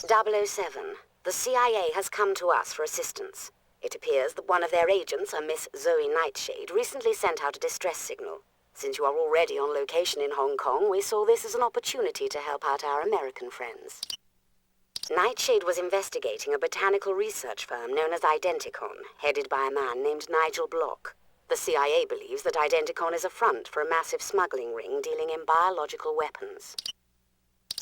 007. The CIA has come to us for assistance. It appears that one of their agents, a Miss Zoe Nightshade, recently sent out a distress signal. Since you are already on location in Hong Kong, we saw this as an opportunity to help out our American friends. Nightshade was investigating a botanical research firm known as Identicon, headed by a man named Nigel Block. The CIA believes that Identicon is a front for a massive smuggling ring dealing in biological weapons.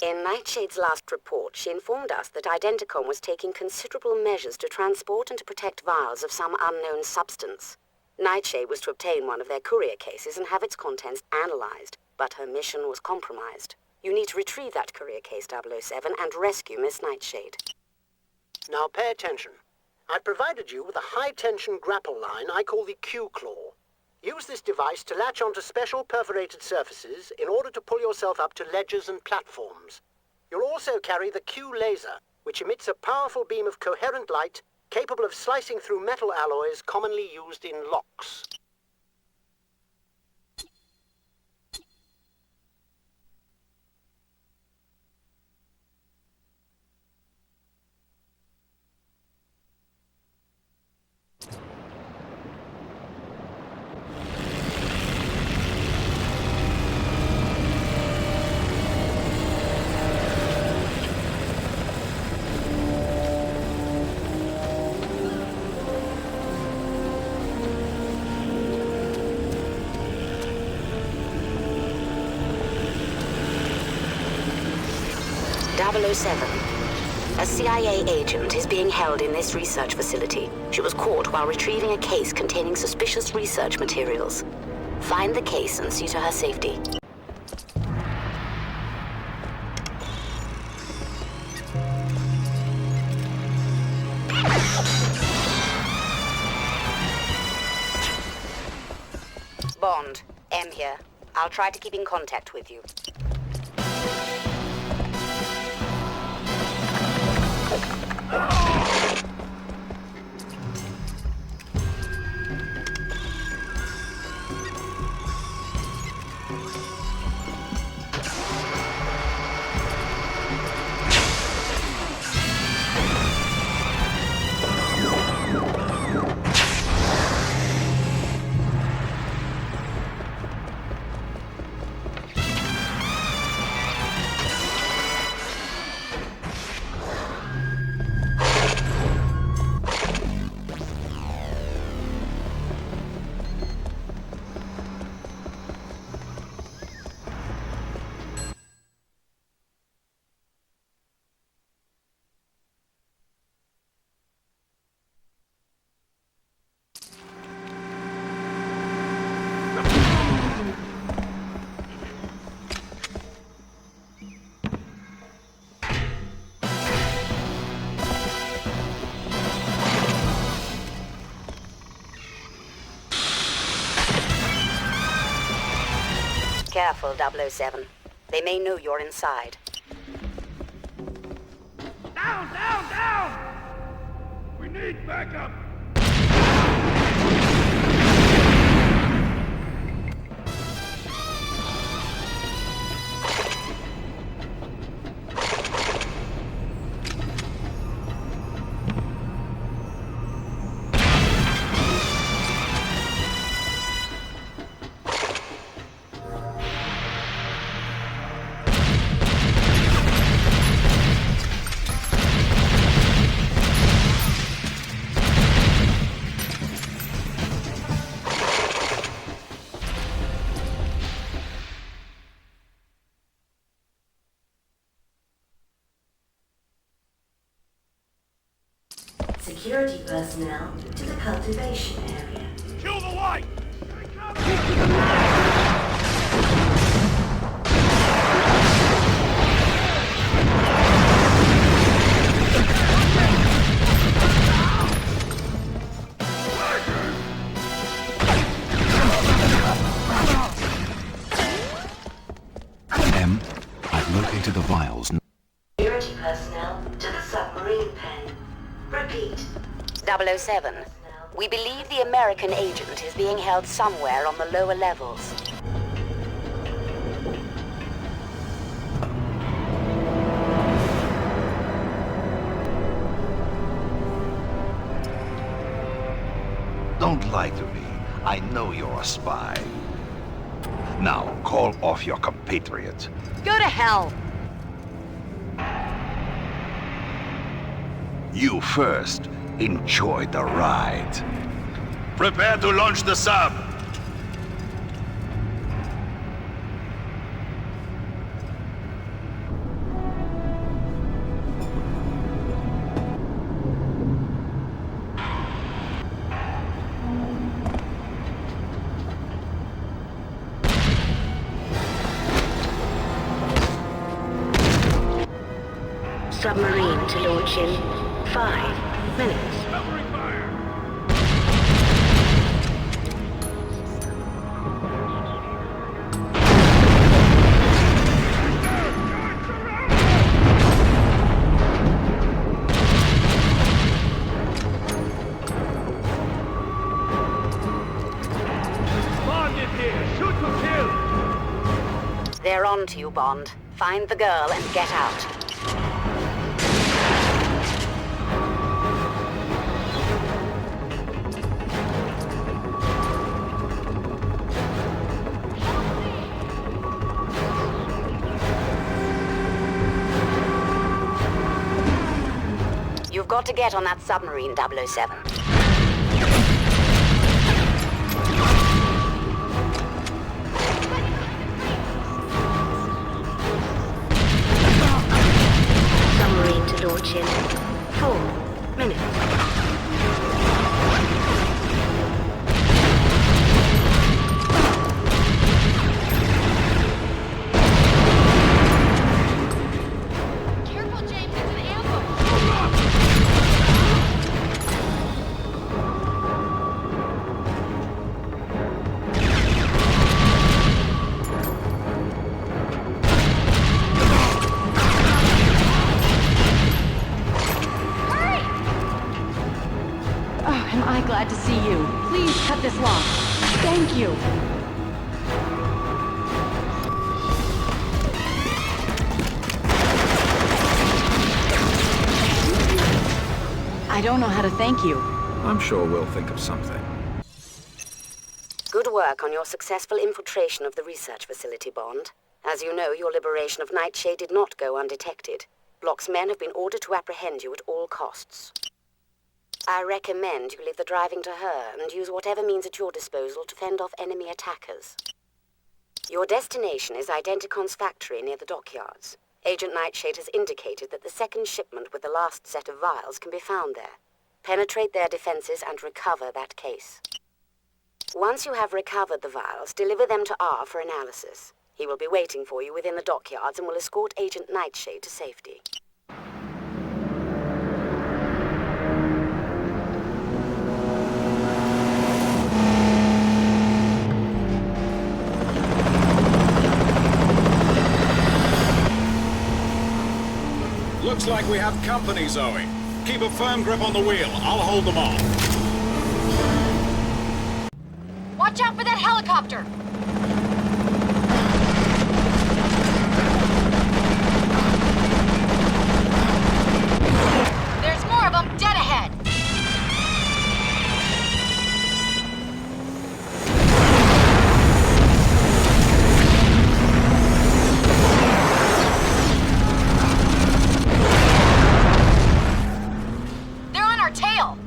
In Nightshade's last report, she informed us that Identicon was taking considerable measures to transport and to protect vials of some unknown substance. Nightshade was to obtain one of their courier cases and have its contents analyzed, but her mission was compromised. You need to retrieve that courier case, 007, and rescue Miss Nightshade. Now pay attention. I provided you with a high-tension grapple line I call the Q-Claw. Use this device to latch onto special perforated surfaces in order to pull yourself up to ledges and platforms. You'll also carry the Q-Laser, which emits a powerful beam of coherent light capable of slicing through metal alloys commonly used in locks. A CIA agent is being held in this research facility. She was caught while retrieving a case containing suspicious research materials. Find the case and see to her safety. Bond, M here. I'll try to keep in contact with you. Careful, 007. They may know you're inside. Down, down, down! We need backup! Security personnel to the cultivation area. Kill the light! M, I've located the vials. Security personnel to the submarine pen. Repeat. 007. We believe the American agent is being held somewhere on the lower levels. Don't lie to me. I know you're a spy. Now, call off your compatriot. Go to hell! You first. Enjoy the ride. Prepare to launch the sub! Submarine to launch in 5 minutes. Covering fire! Bond is here! Shoot to kill! They're on to you, Bond. Find the girl and get out. You've got to get on that submarine, 007. Submarine to launch in 4 minutes. Careful, James, it's an ambush! Oh, am I glad to see you. Please cut this lock. Thank you. I don't know how to thank you. I'm sure we'll think of something. Good work on your successful infiltration of the research facility, Bond. As you know, your liberation of Nightshade did not go undetected. Block's men have been ordered to apprehend you at all costs. I recommend you leave the driving to her and use whatever means at your disposal to fend off enemy attackers. Your destination is Identicon's factory near the dockyards. Agent Nightshade has indicated that the second shipment with the last set of vials can be found there. Penetrate their defenses and recover that case. Once you have recovered the vials, deliver them to R for analysis. He will be waiting for you within the dockyards and will escort Agent Nightshade to safety. Looks like we have company, Zoe. Keep a firm grip on the wheel. I'll hold them off. Watch out for that helicopter! There's more of them dead ahead! They're on our tail!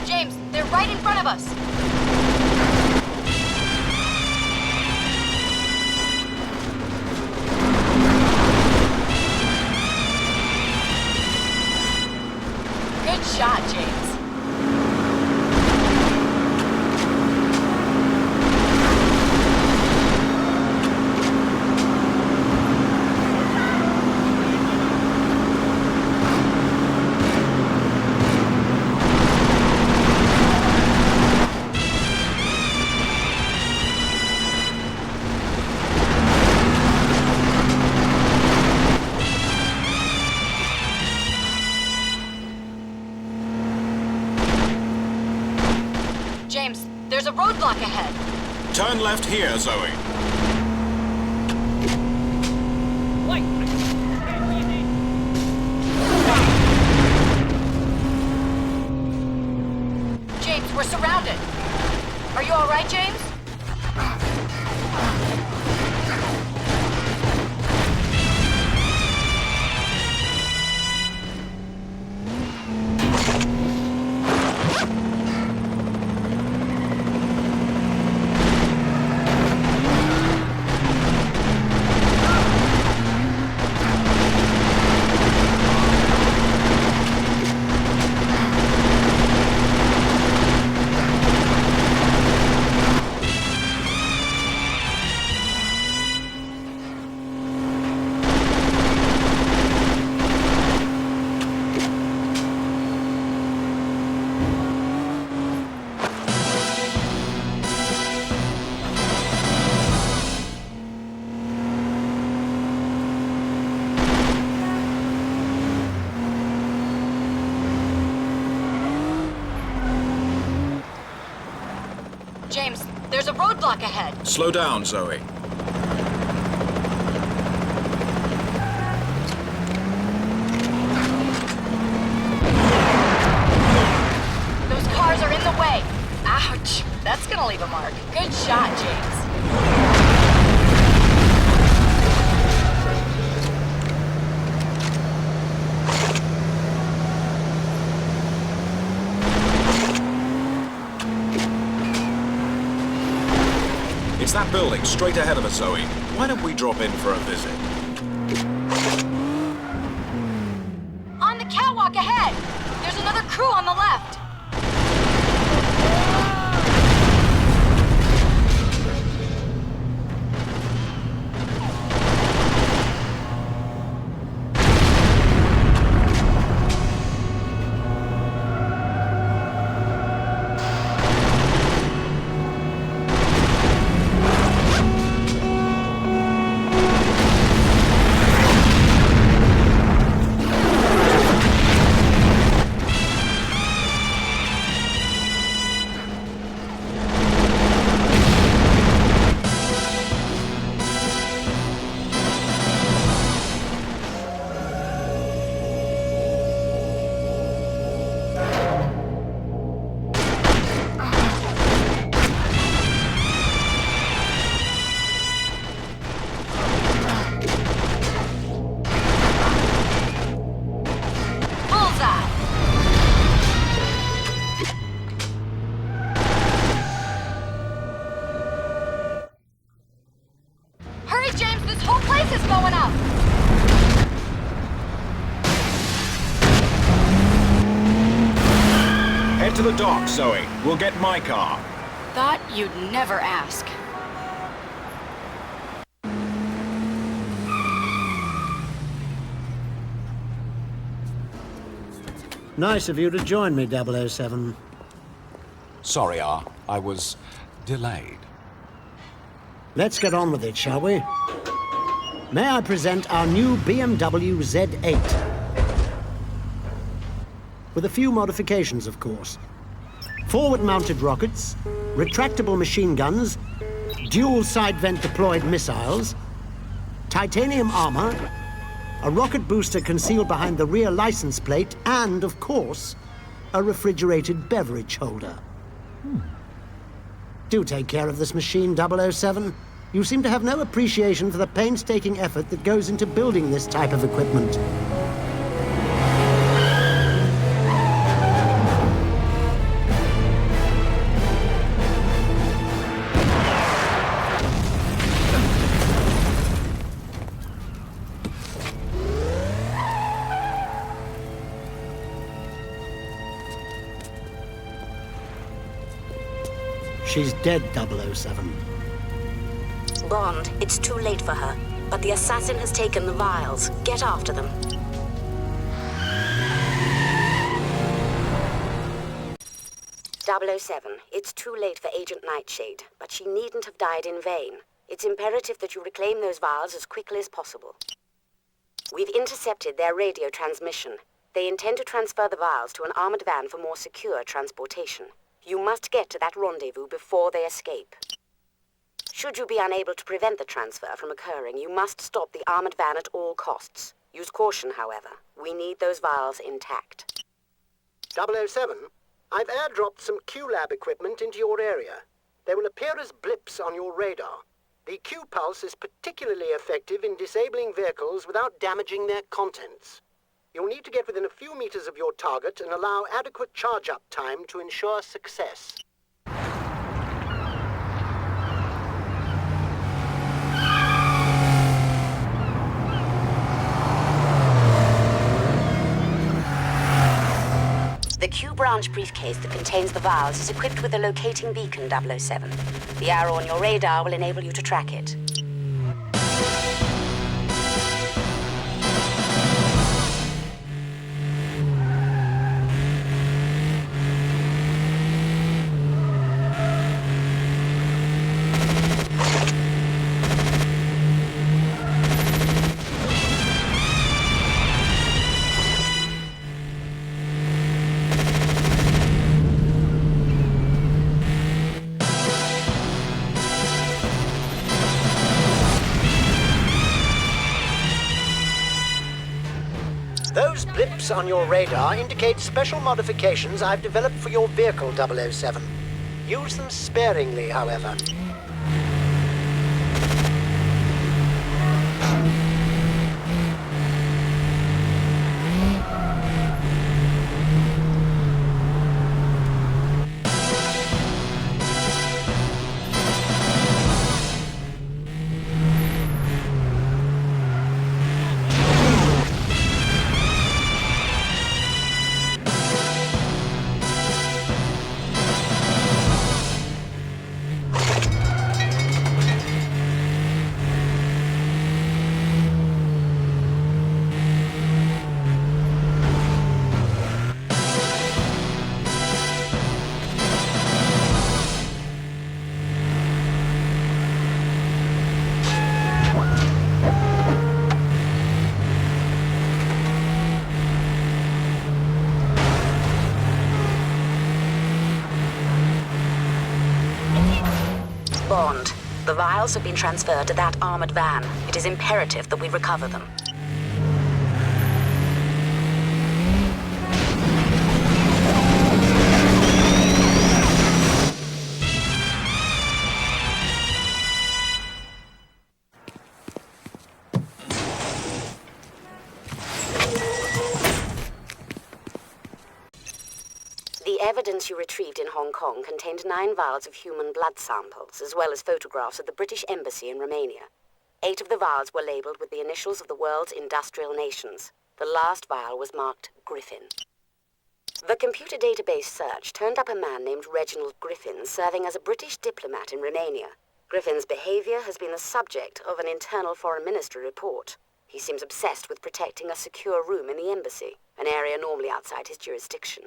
James, they're right in front of us! Good shot, James. roadblock ahead. Turn left here, Zoe. Wait! Okay, what do you need? James, we're surrounded. Are you all right, James? James, there's a roadblock ahead. Slow down, Zoe. Those cars are in the way. Ouch. That's gonna leave a mark. Good shot, James. It's that building straight ahead of us, Zoe. Why don't we drop in for a visit? On the catwalk ahead. There's another crew on the left. Bullseye. Hurry, James, this whole place is going up. Head to the dock, Zoe. We'll get my car. Thought you'd never ask. Nice of you to join me, 007. Sorry, R. I was delayed. Let's get on with it, shall we? May I present our new BMW Z8? With a few modifications, of course. Forward-mounted rockets, retractable machine guns, dual side-vent deployed missiles, titanium armor, a rocket booster concealed behind the rear license plate, and, of course, a refrigerated beverage holder. Do take care of this machine, 007. You seem to have no appreciation for the painstaking effort that goes into building this type of equipment. She's dead, 007. Bond, it's too late for her. But the assassin has taken the vials. Get after them. .007, it's too late for Agent Nightshade, but she needn't have died in vain. It's imperative that you reclaim those vials as quickly as possible. We've intercepted their radio transmission. They intend to transfer the vials to an armored van for more secure transportation. You must get to that rendezvous before they escape. Should you be unable to prevent the transfer from occurring, you must stop the armored van at all costs. Use caution, however. We need those vials intact. 007, I've airdropped some Q-Lab equipment into your area. They will appear as blips on your radar. The Q-pulse is particularly effective in disabling vehicles without damaging their contents. You'll need to get within a few meters of your target and allow adequate charge-up time to ensure success. The Q-branch briefcase that contains the vials is equipped with a locating beacon, 007. The arrow on your radar will enable you to track it. Those blips on your radar indicate special modifications I've developed for your vehicle, 007. Use them sparingly, however. Bond, the vials have been transferred to that armored van. It is imperative that we recover them. The evidence you retrieved in Hong Kong contained 9 vials of human blood samples, as well as photographs of the British Embassy in Romania. 8 of the vials were labeled with the initials of the world's industrial nations. The last vial was marked Griffin. The computer database search turned up a man named Reginald Griffin serving as a British diplomat in Romania. Griffin's behavior has been the subject of an internal foreign ministry report. He seems obsessed with protecting a secure room in the embassy, an area normally outside his jurisdiction.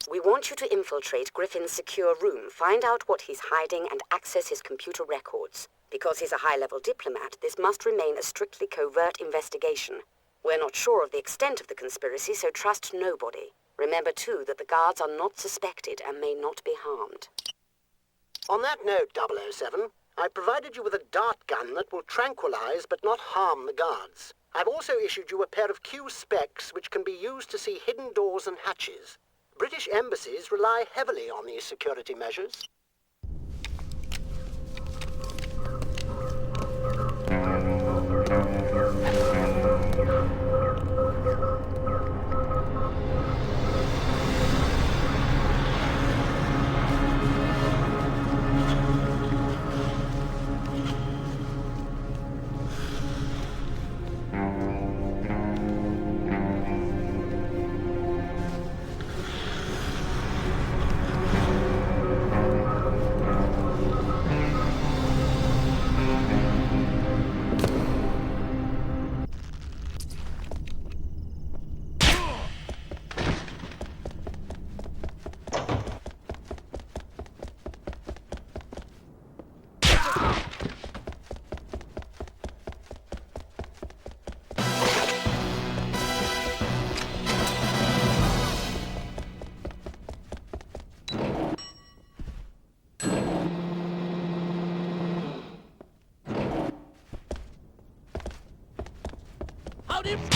We want you to infiltrate Griffin's secure room, find out what he's hiding, and access his computer records. Because he's a high-level diplomat, this must remain a strictly covert investigation. We're not sure of the extent of the conspiracy, so trust nobody. Remember, too, that the guards are not suspected and may not be harmed. On that note, 007, I provided you with a dart gun that will tranquilize but not harm the guards. I've also issued you a pair of Q specs which can be used to see hidden doors and hatches. British embassies rely heavily on these security measures. down him!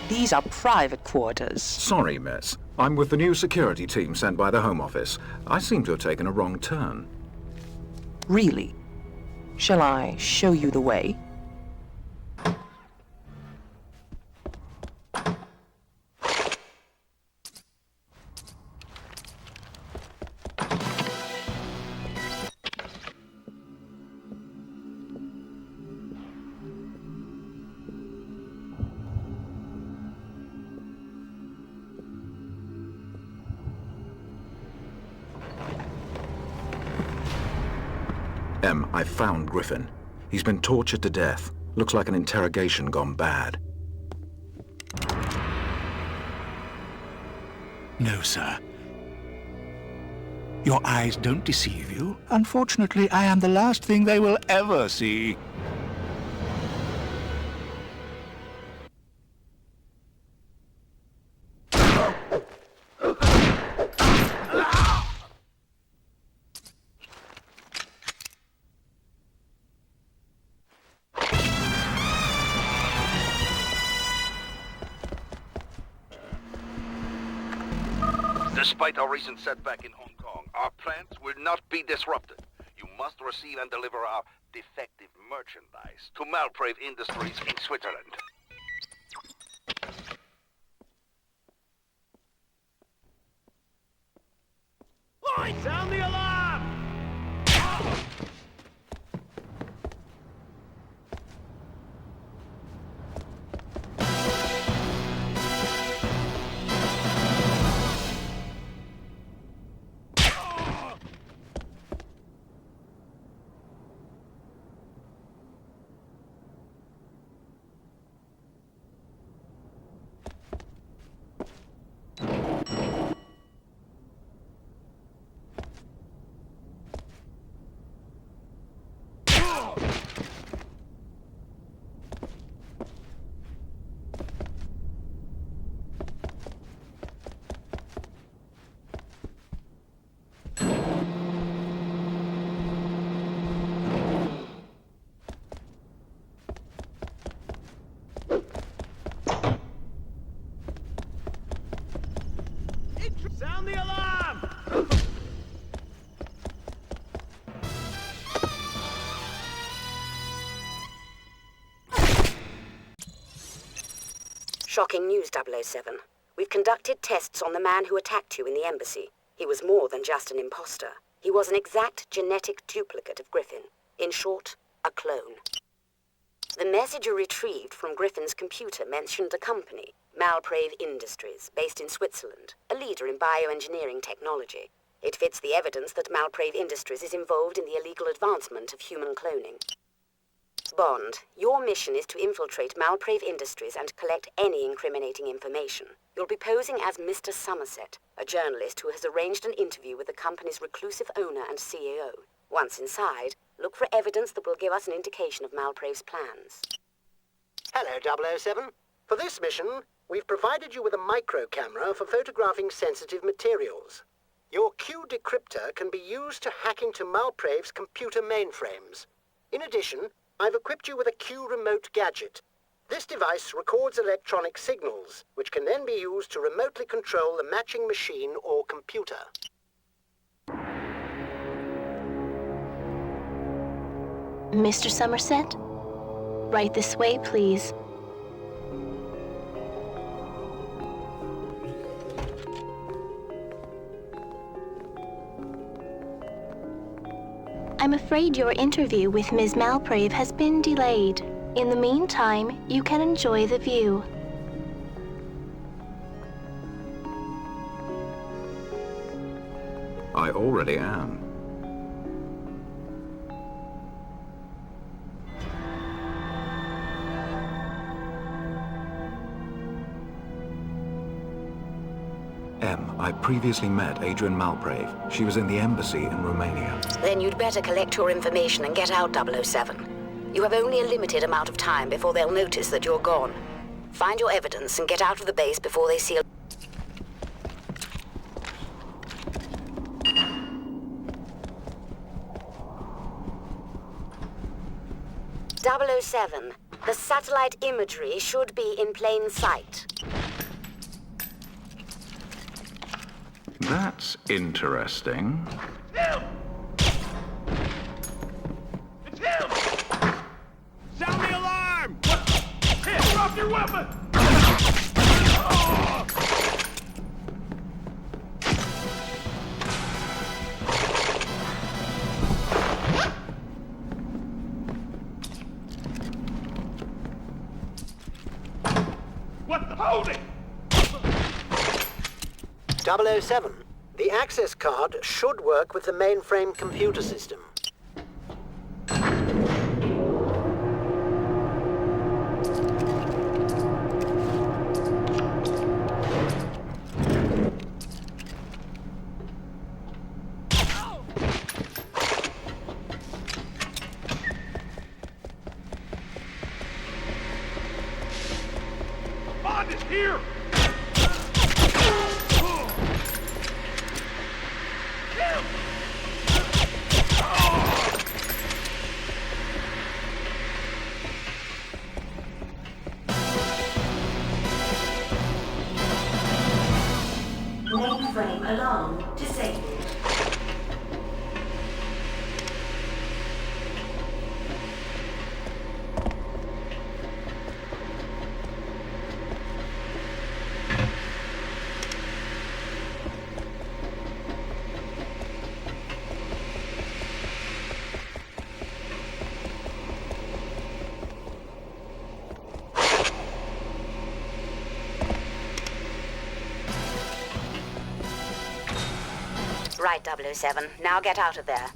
These are private quarters. Sorry, miss. I'm with the new security team sent by the Home Office. I seem to have taken a wrong turn. Really? Shall I show you the way? I found Griffin. He's been tortured to death. Looks like an interrogation gone bad. No, sir. Your eyes don't deceive you. Unfortunately, I am the last thing they will ever see. Despite our recent setback in Hong Kong, our plans will not be disrupted. You must receive and deliver our defective merchandise to Malprave Industries in Switzerland. Oi! Sound the alarm! Sound the alarm! Shocking news, 007. We've conducted tests on the man who attacked you in the embassy. He was more than just an imposter. He was an exact genetic duplicate of Griffin. In short, a clone. The message you retrieved from Griffin's computer mentioned a company, Malprave Industries, based in Switzerland, a leader in bioengineering technology. It fits the evidence that Malprave Industries is involved in the illegal advancement of human cloning. Bond, your mission is to infiltrate Malprave Industries and collect any incriminating information. You'll be posing as Mr. Somerset, a journalist who has arranged an interview with the company's reclusive owner and CEO. Once inside, look for evidence that will give us an indication of Malprave's plans. Hello, 007. For this mission, we've provided you with a micro camera for photographing sensitive materials. Your Q decryptor can be used to hack into Malprave's computer mainframes. In addition, I've equipped you with a Q remote gadget. This device records electronic signals, which can then be used to remotely control the matching machine or computer. Mr. Somerset? Right this way, please. I'm afraid your interview with Ms. Malprave has been delayed. In the meantime, you can enjoy the view. I already am. I previously met Adrian Malprave. She was in the embassy in Romania. Then you'd better collect your information and get out, 007. You have only a limited amount of time before they'll notice that you're gone. Find your evidence and get out of the base before they seal... 007, the satellite imagery should be in plain sight. That's interesting. Him! It's him! Sound the alarm! Hey, drop your weapon! Oh! What the holding? 007. The access card should work with the mainframe computer system. Bond is here! Mainframe alarm disabled. Right, 007. Now get out of there.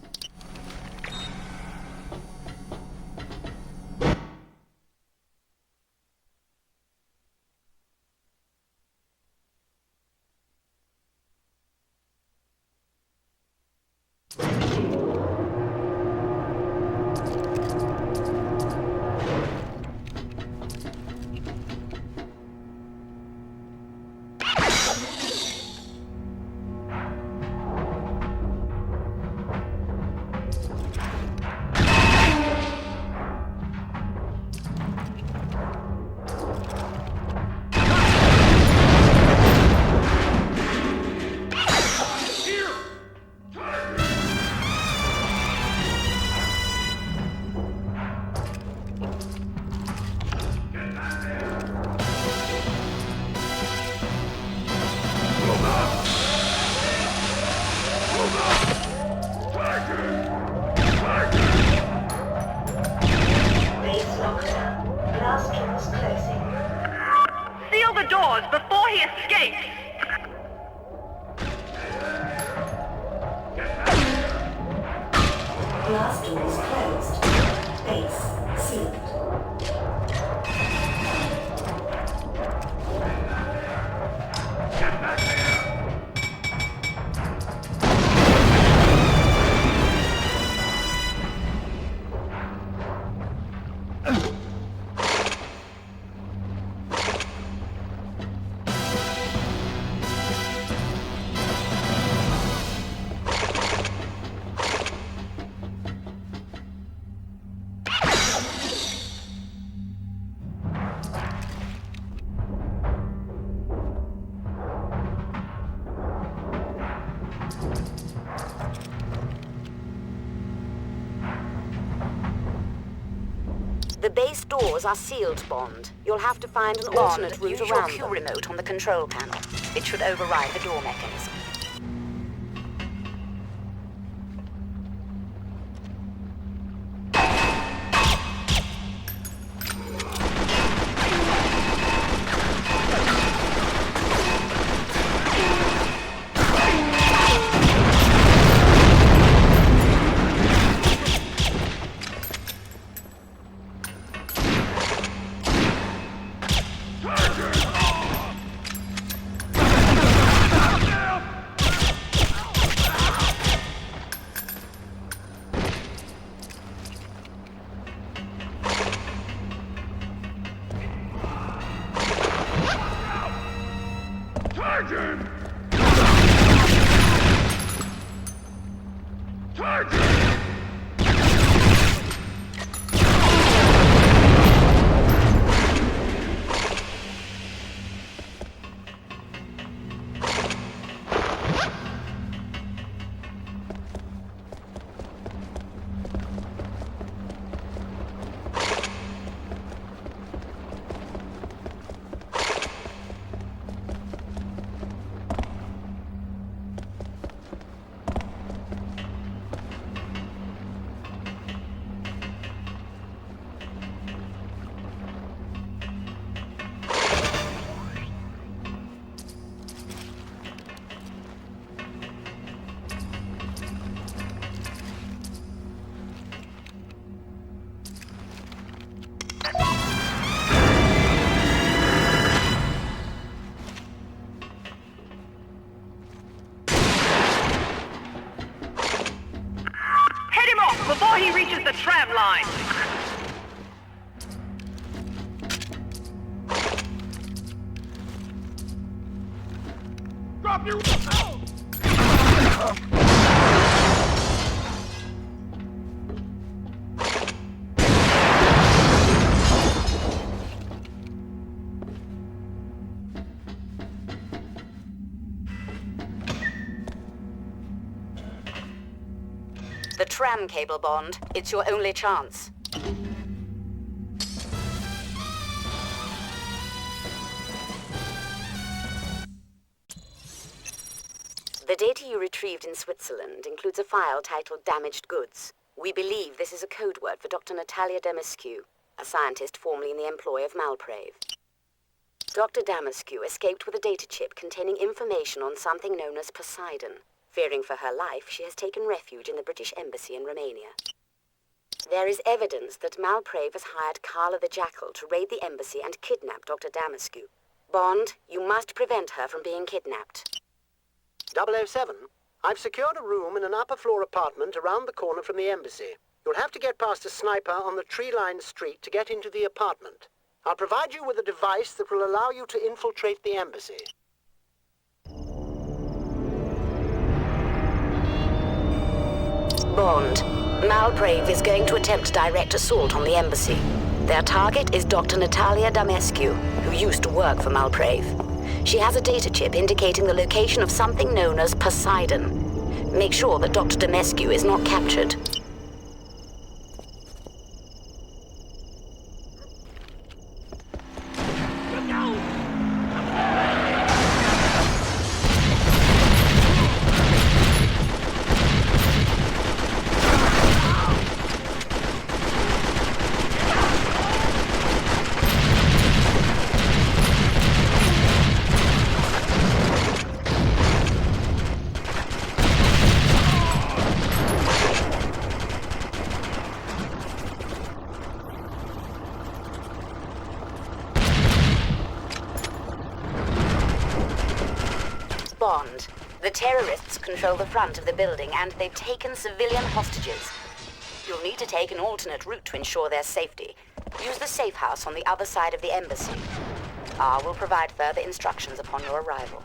Base lockdown. Blast doors closing. Seal the doors before he escapes! The base doors are sealed, Bond. You'll have to find an alternate route around them. Use your Q remote on the control panel. It should override the door mechanism. Before he reaches the tram line! Drop your... The tram cable, Bond. It's your only chance. The data you retrieved in Switzerland includes a file titled Damaged Goods. We believe this is a code word for Dr. Natalia Damascu, a scientist formerly in the employ of Malprave. Dr. Damascu escaped with a data chip containing information on something known as Poseidon. Fearing for her life, she has taken refuge in the British Embassy in Romania. There is evidence that Malprave has hired Carla the Jackal to raid the embassy and kidnap Dr. Damascu. Bond, you must prevent her from being kidnapped. 007, I've secured a room in an upper-floor apartment around the corner from the embassy. You'll have to get past a sniper on the tree-lined street to get into the apartment. I'll provide you with a device that will allow you to infiltrate the embassy. Bond, Malprave is going to attempt direct assault on the embassy. Their target is Dr. Natalia Damascu, who used to work for Malprave. She has a data chip indicating the location of something known as Poseidon. Make sure that Dr. Damascu is not captured. Bond. The terrorists control the front of the building and they've taken civilian hostages. You'll need to take an alternate route to ensure their safety. Use the safe house on the other side of the embassy. R will provide further instructions upon your arrival.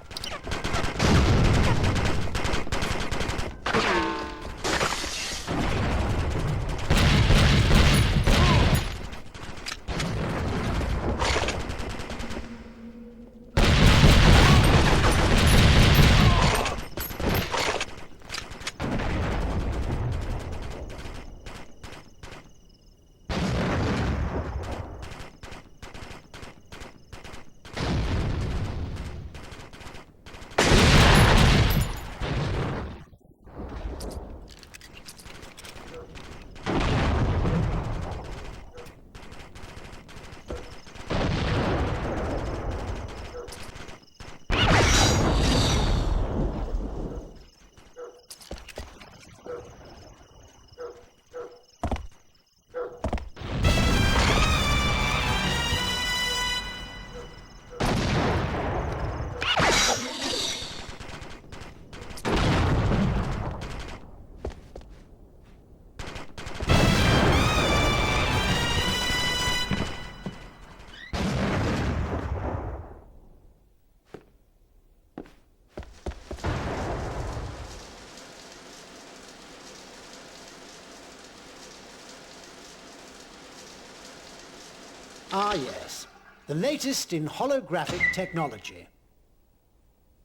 Ah, yes. The latest in holographic technology.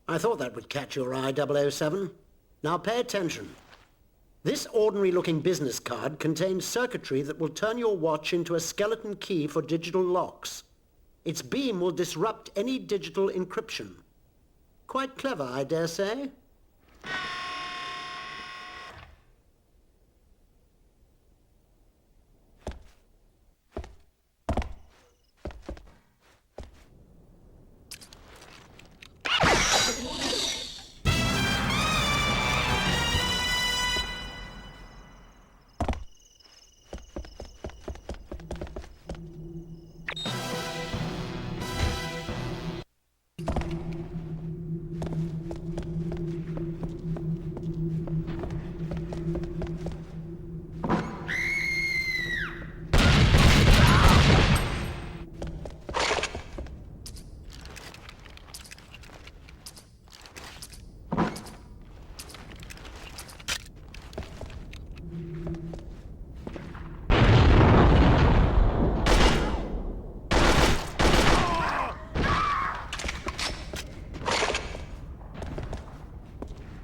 I thought that would catch your eye, 007. Now pay attention. This ordinary-looking business card contains circuitry that will turn your watch into a skeleton key for digital locks. Its beam will disrupt any digital encryption. Quite clever, I dare say.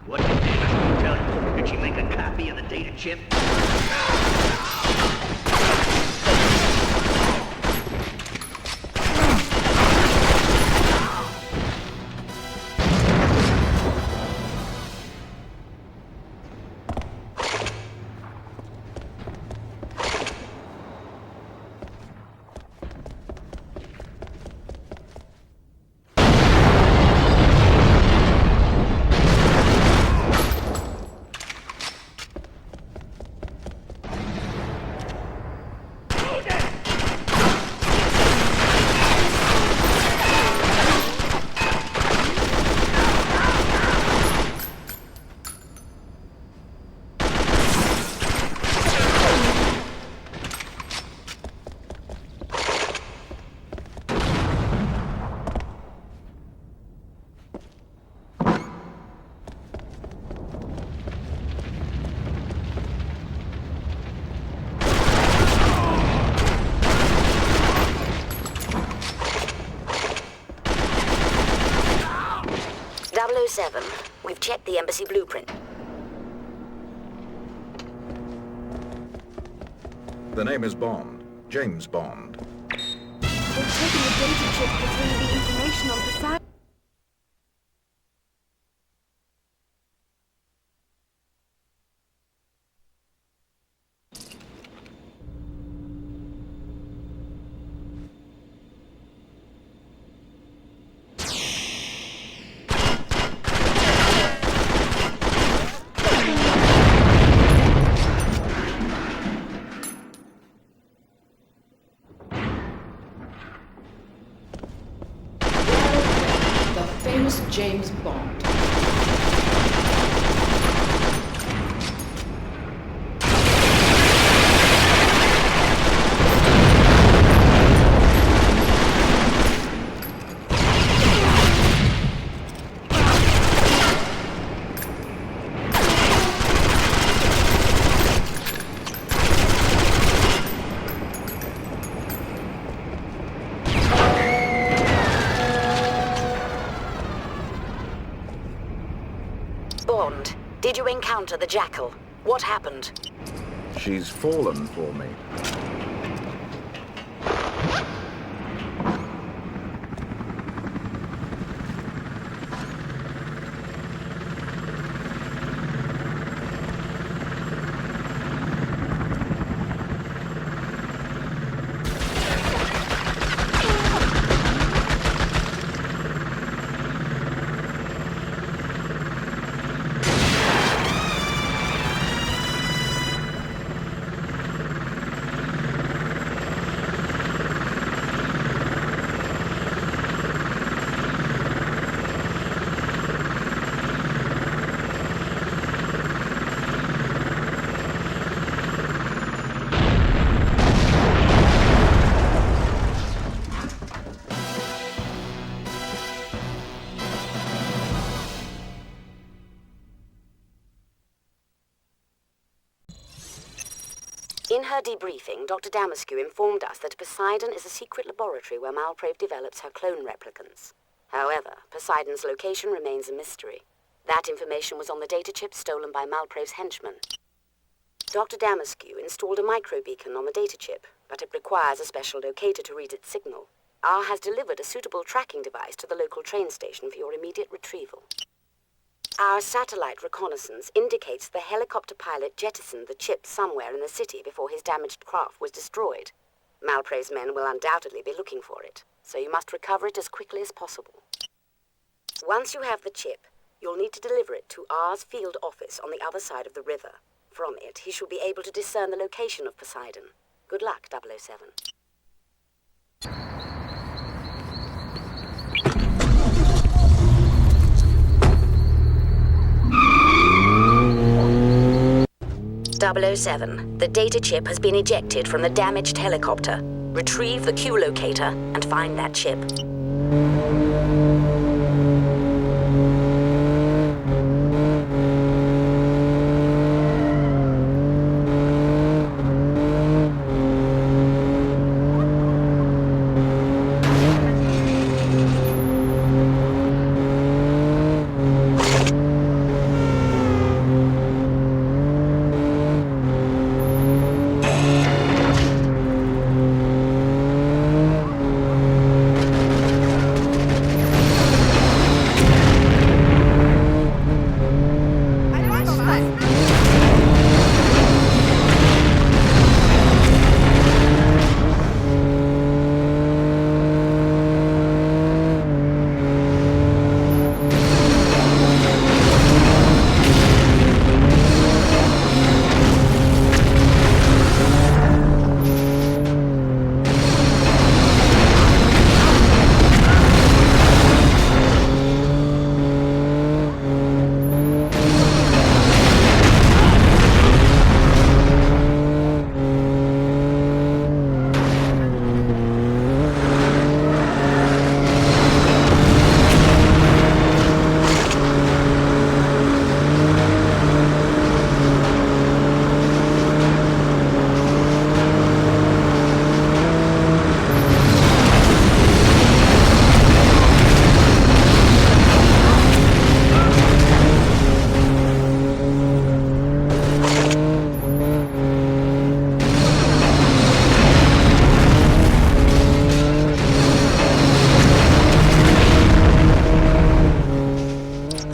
What did Davis tell you? Did she make a copy of the data chip? We've checked the embassy blueprint. The name is Bond. James Bond. They've taken the data chip containing the information on Poseidon. James Bond. you encounter the Jackal? What happened? She's fallen for me. In her debriefing, Dr. Damascu informed us that Poseidon is a secret laboratory where Malprave develops her clone replicants. However, Poseidon's location remains a mystery. That information was on the data chip stolen by Malprave's henchmen. Dr. Damascu installed a microbeacon on the data chip, but it requires a special locator to read its signal. R has delivered a suitable tracking device to the local train station for your immediate retrieval. Our satellite reconnaissance indicates the helicopter pilot jettisoned the chip somewhere in the city before his damaged craft was destroyed. Malprave's men will undoubtedly be looking for it, so you must recover it as quickly as possible. Once you have the chip, you'll need to deliver it to R's field office on the other side of the river. From it, he should be able to discern the location of Poseidon. Good luck, 007. .007. The data chip has been ejected from the damaged helicopter. Retrieve the Q locator and find that chip.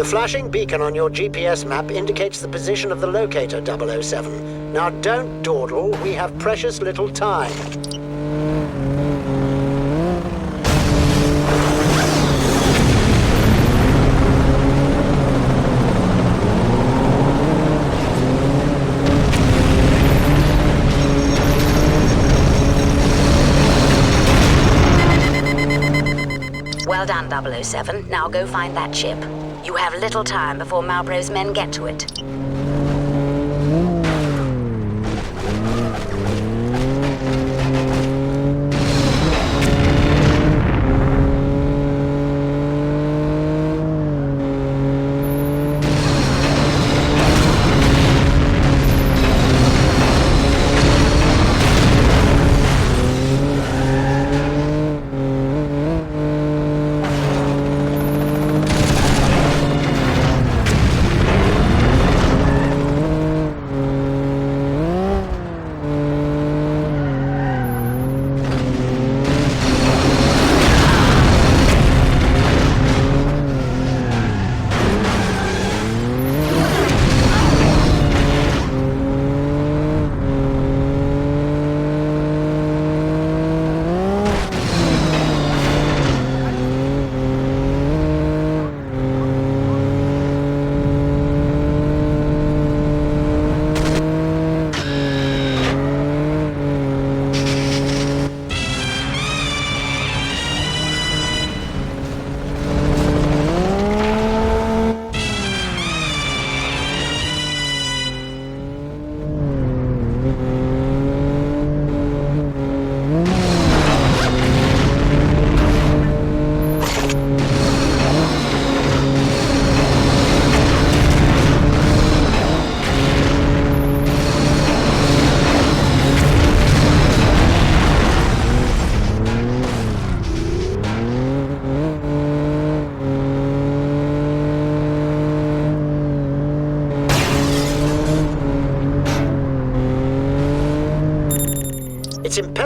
The flashing beacon on your GPS map indicates the position of the locator, 007. Now don't dawdle, we have precious little time. Well done, 007. Now go find that chip. You have little time before Malprave's men get to it.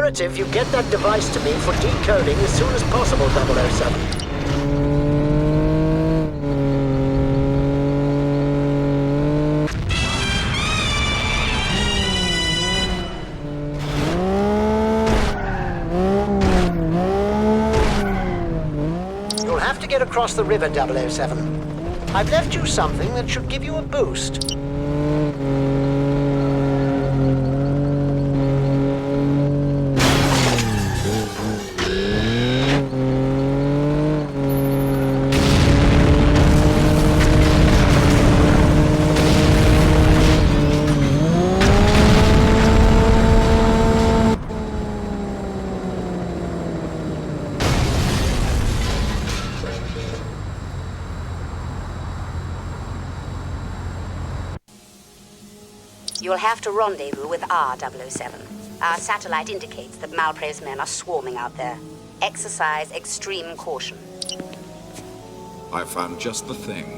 imperative you get that device to me for decoding as soon as possible, 007. You'll have to get across the river, 007. I've left you something that should give you a boost. You'll have to rendezvous with R 007. Our satellite indicates that Malprave's men are swarming out there. Exercise extreme caution. I found just the thing.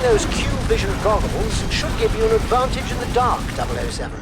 Those Q-Vision goggles should give you an advantage in the dark, 007.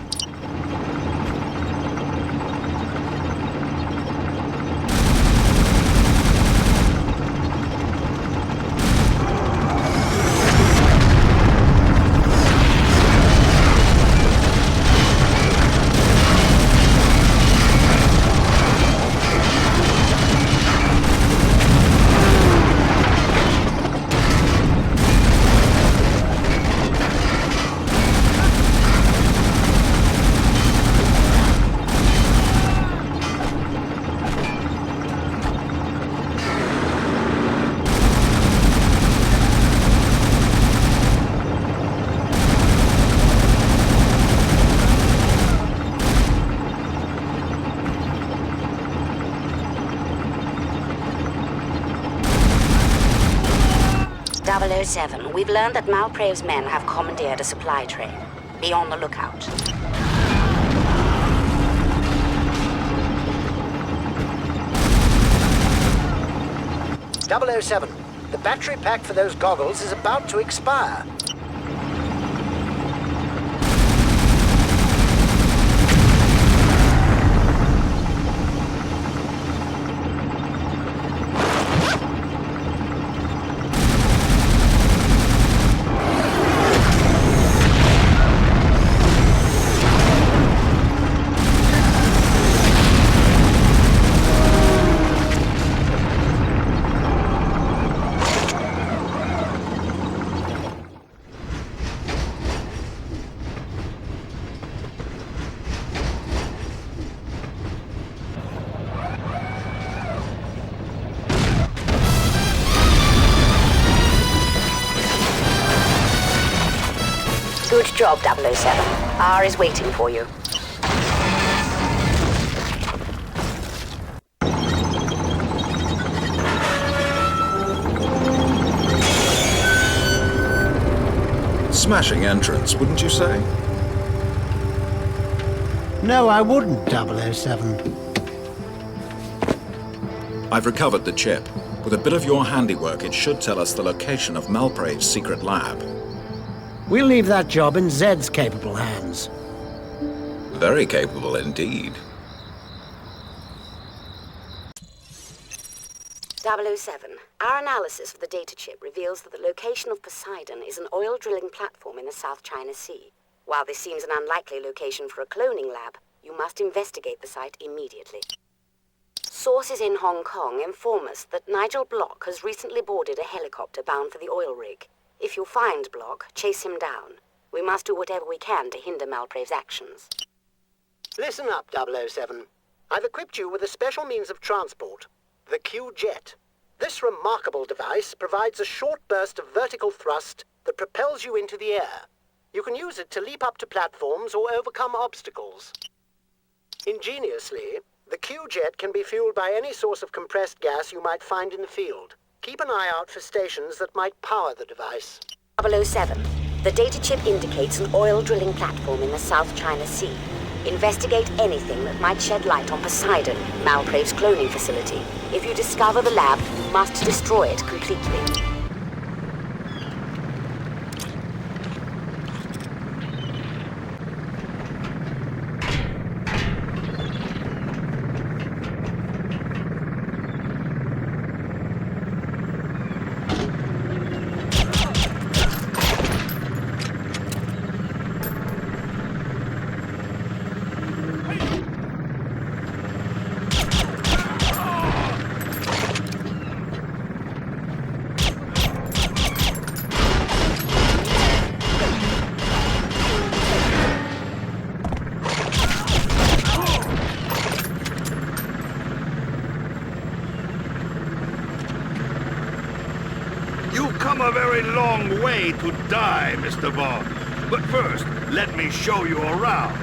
We've learned that Malprave's men have commandeered a supply train. Be on the lookout. 007, the battery pack for those goggles is about to expire. Good job, 007. R is waiting for you. Smashing entrance, wouldn't you say? No, I wouldn't, 007. I've recovered the chip. With a bit of your handiwork, it should tell us the location of Malprave's secret lab. We'll leave that job in Zed's capable hands. Very capable indeed. 007, our analysis of the data chip reveals that the location of Poseidon is an oil drilling platform in the South China Sea. While this seems an unlikely location for a cloning lab, you must investigate the site immediately. Sources in Hong Kong inform us that Nigel Block has recently boarded a helicopter bound for the oil rig. If you find Block, chase him down. We must do whatever we can to hinder Malprave's actions. Listen up, 007. I've equipped you with a special means of transport, the Q-Jet. This remarkable device provides a short burst of vertical thrust that propels you into the air. You can use it to leap up to platforms or overcome obstacles. Ingeniously, the Q-Jet can be fueled by any source of compressed gas you might find in the field. Keep an eye out for stations that might power the device. 007, the data chip indicates an oil drilling platform in the South China Sea. Investigate anything that might shed light on Poseidon, Malprave's cloning facility. If you discover the lab, you must destroy it completely. Come a very long way to die, Mr. Bond. But first, let me show you around.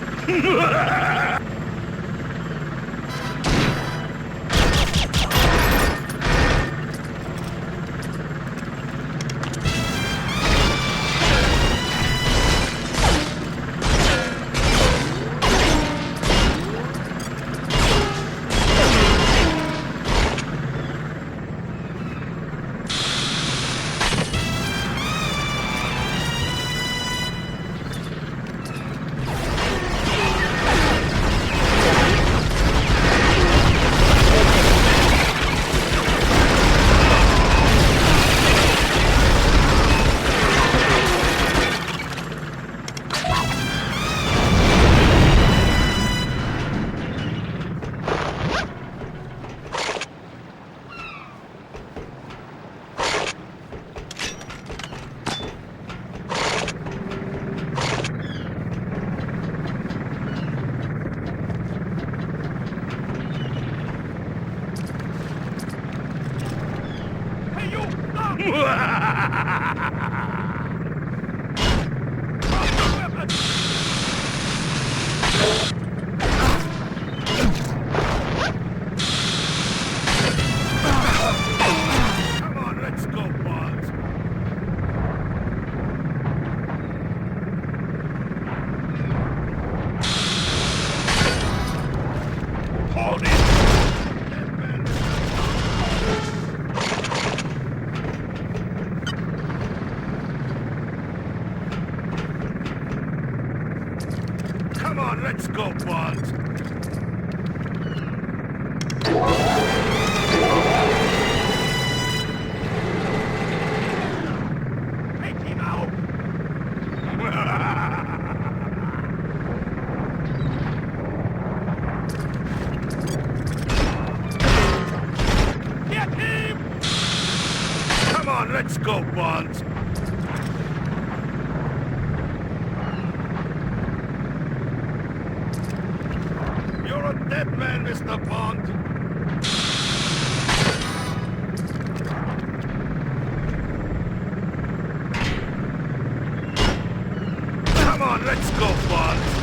Come on, let's go, Bond. Take him out. Get him! Come on, let's go, Bond. You're a dead man, Mr. Bond. Come on, let's go, Bond.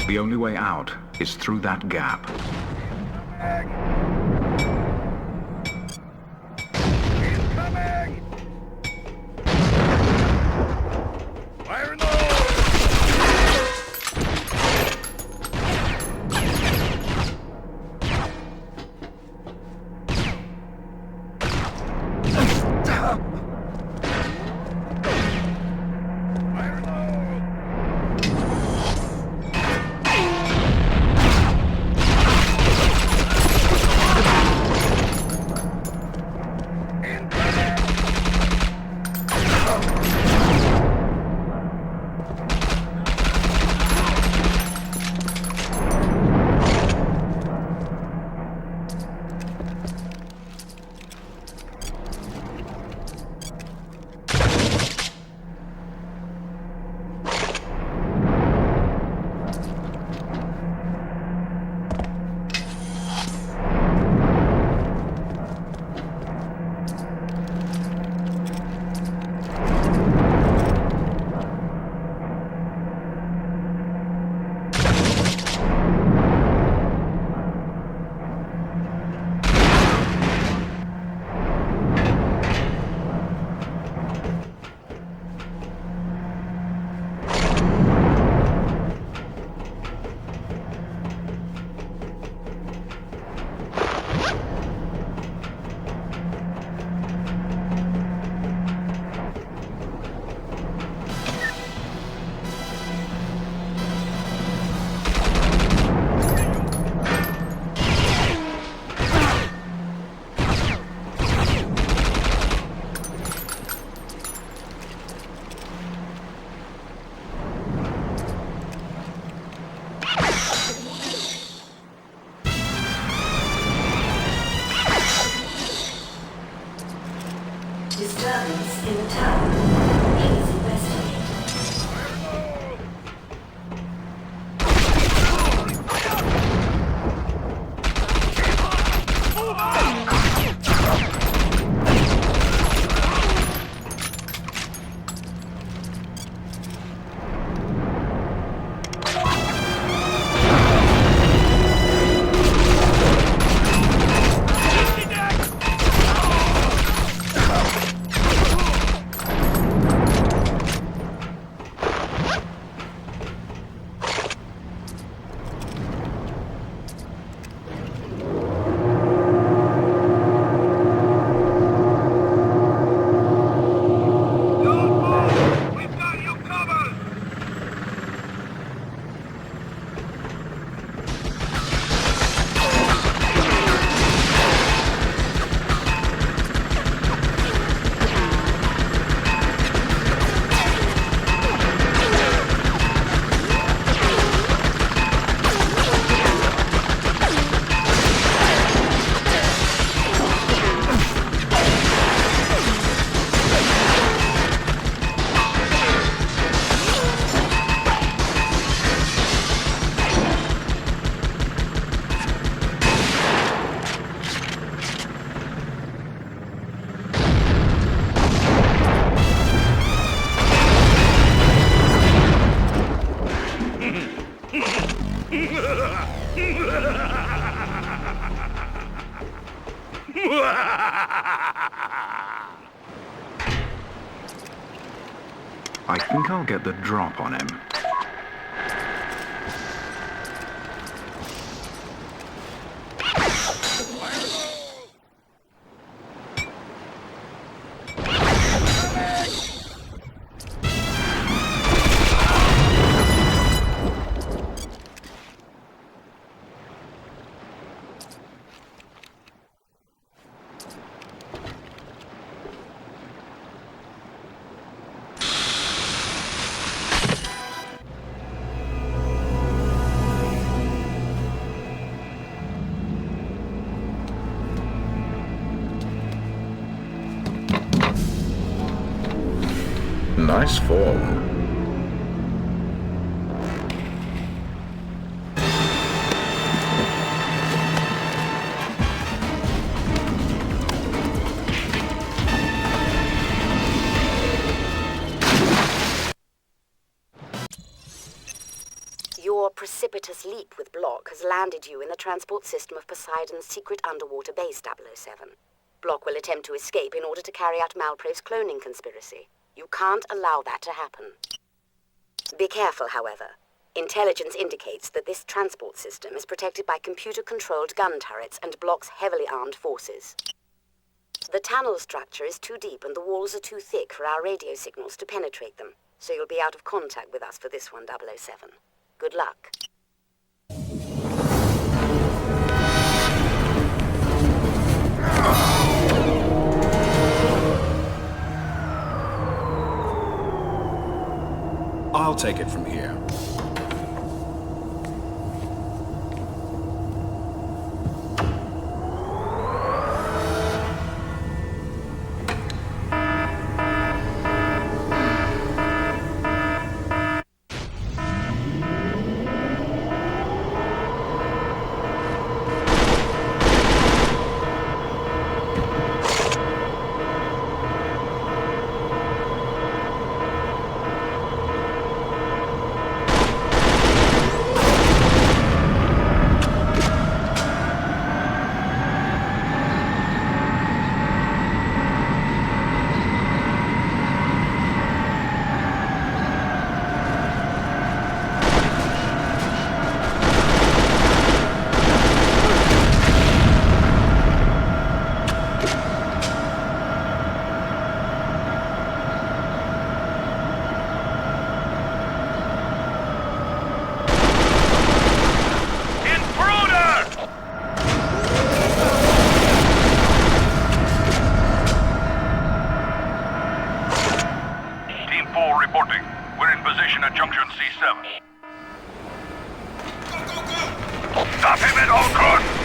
The only way out is through that gap. I'll get the drop on him. Nice form. Your precipitous leap with Block has landed you in the transport system of Poseidon's secret underwater base 007. Block will attempt to escape in order to carry out Malprave's cloning conspiracy. You can't allow that to happen. Be careful, however. Intelligence indicates that this transport system is protected by computer-controlled gun turrets and Block's heavily armed forces. The tunnel structure is too deep and the walls are too thick for our radio signals to penetrate them, so you'll be out of contact with us for this one, 007. Good luck. I'll take it from here. At junction C7. Stop him at all costs!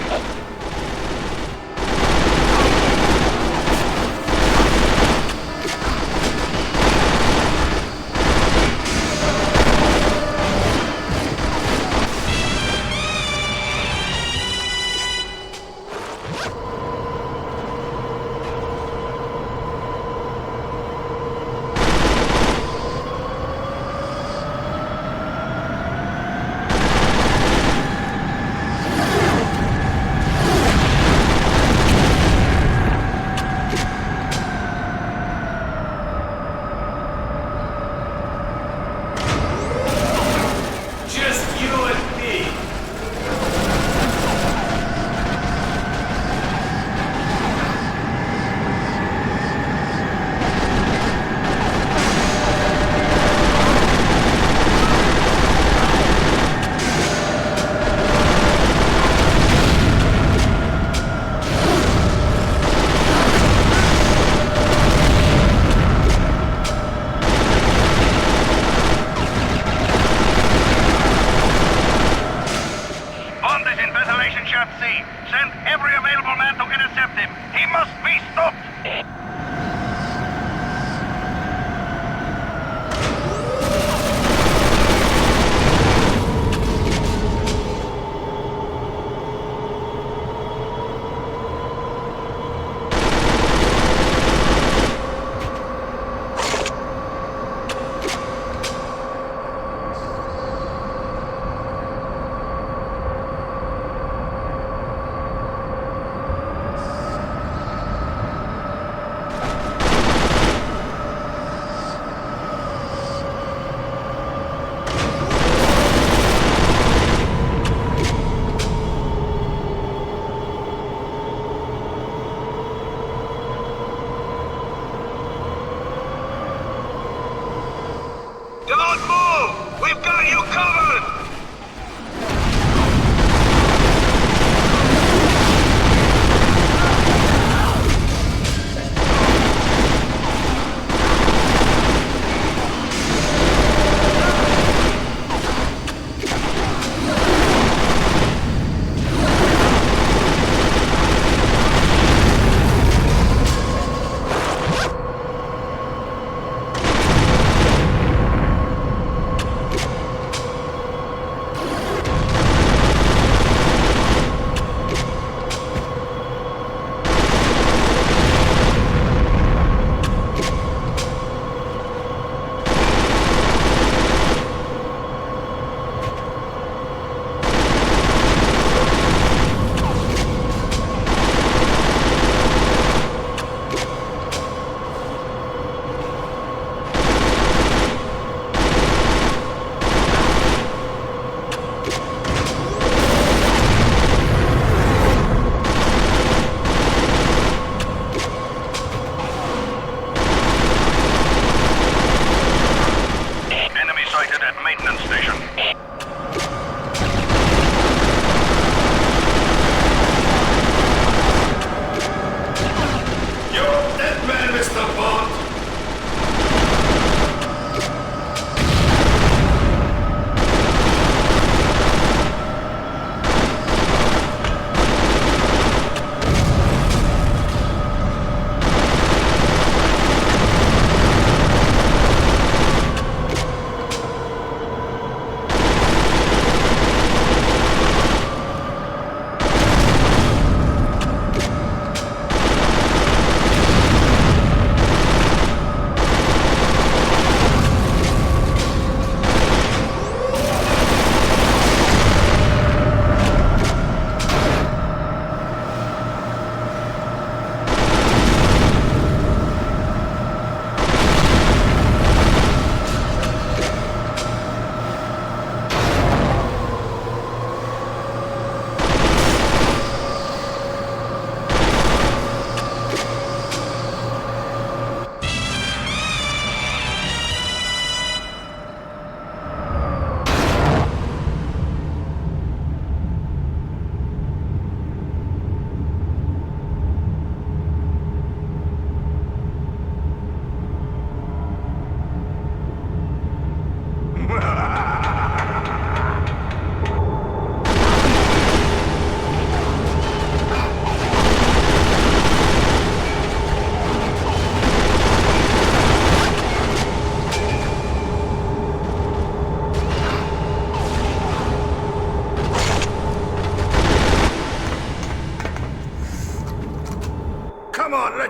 Send every available man to intercept him. He must be stopped.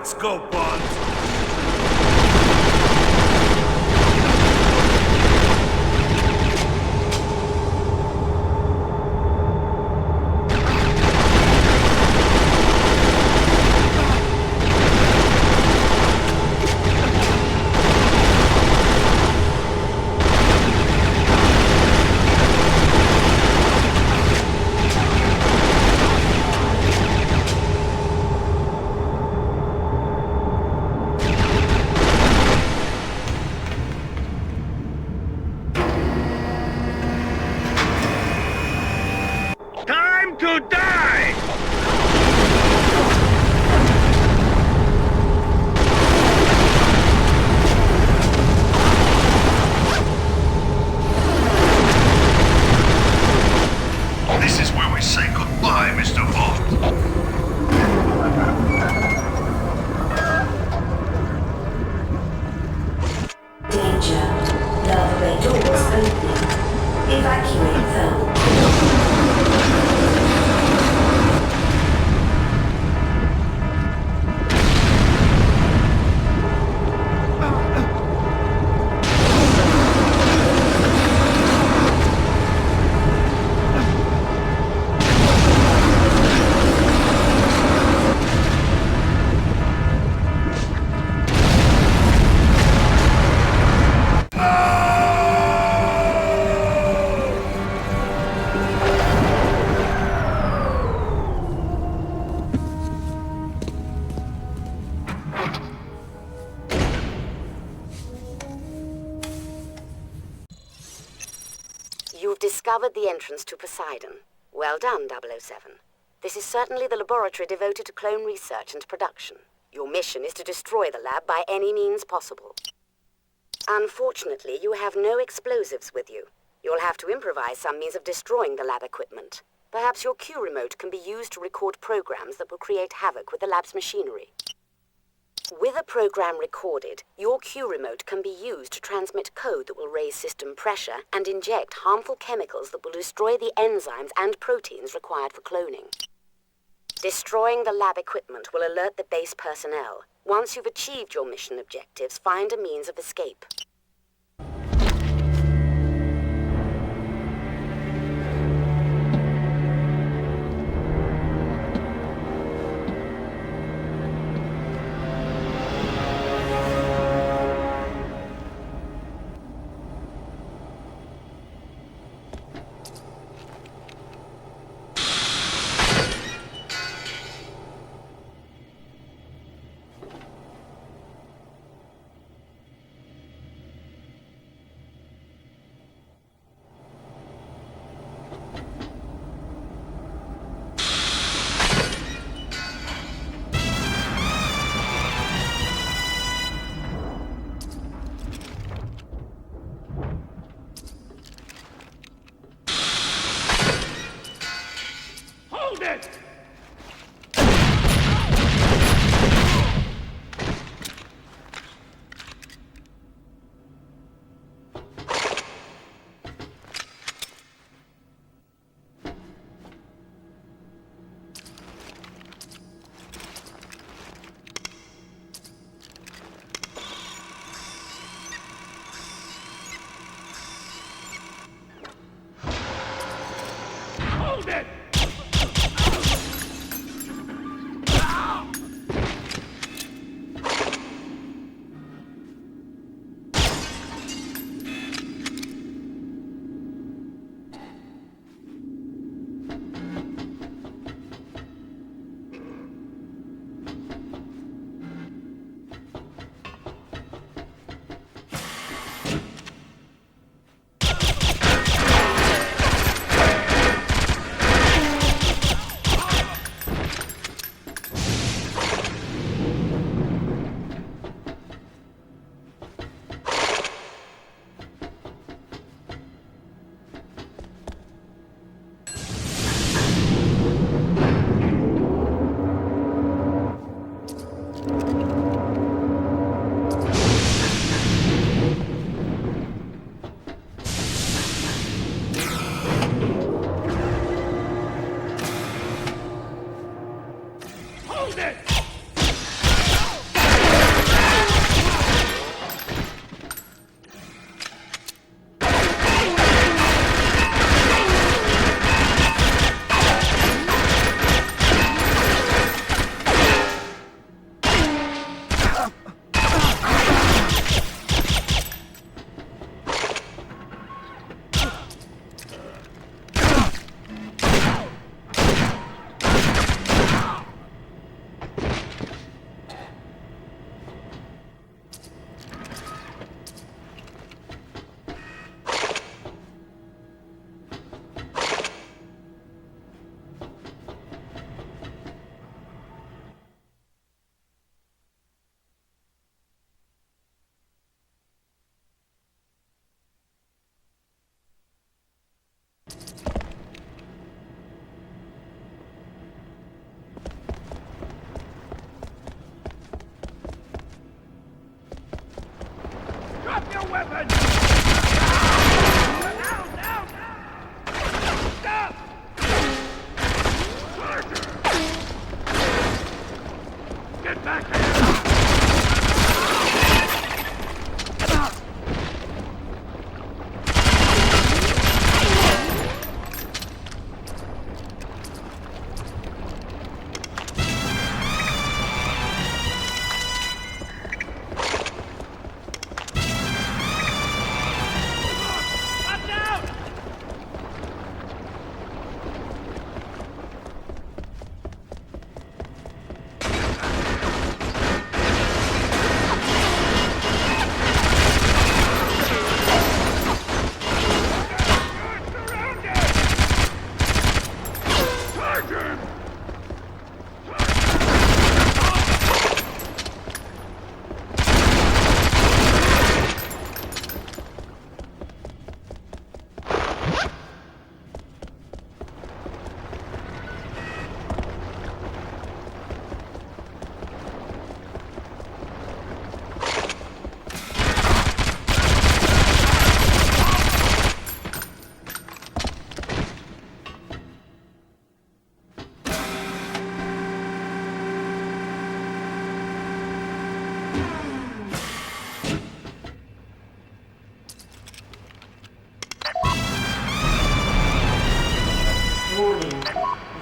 Let's go, Bond! Time to die! This is where we say goodbye, Mr. Bond. Danger. Larva bay doors opening. Evacuate zone. You've discovered the entrance to Poseidon. Well done, 007. This is certainly the laboratory devoted to clone research and production. Your mission is to destroy the lab by any means possible. Unfortunately, you have no explosives with you. You'll have to improvise some means of destroying the lab equipment. Perhaps your Q remote can be used to record programs that will create havoc with the lab's machinery. With a program recorded, your Q remote can be used to transmit code that will raise system pressure and inject harmful chemicals that will destroy the enzymes and proteins required for cloning. Destroying the lab equipment will alert the base personnel. Once you've achieved your mission objectives, find a means of escape. Hold it! Hold it!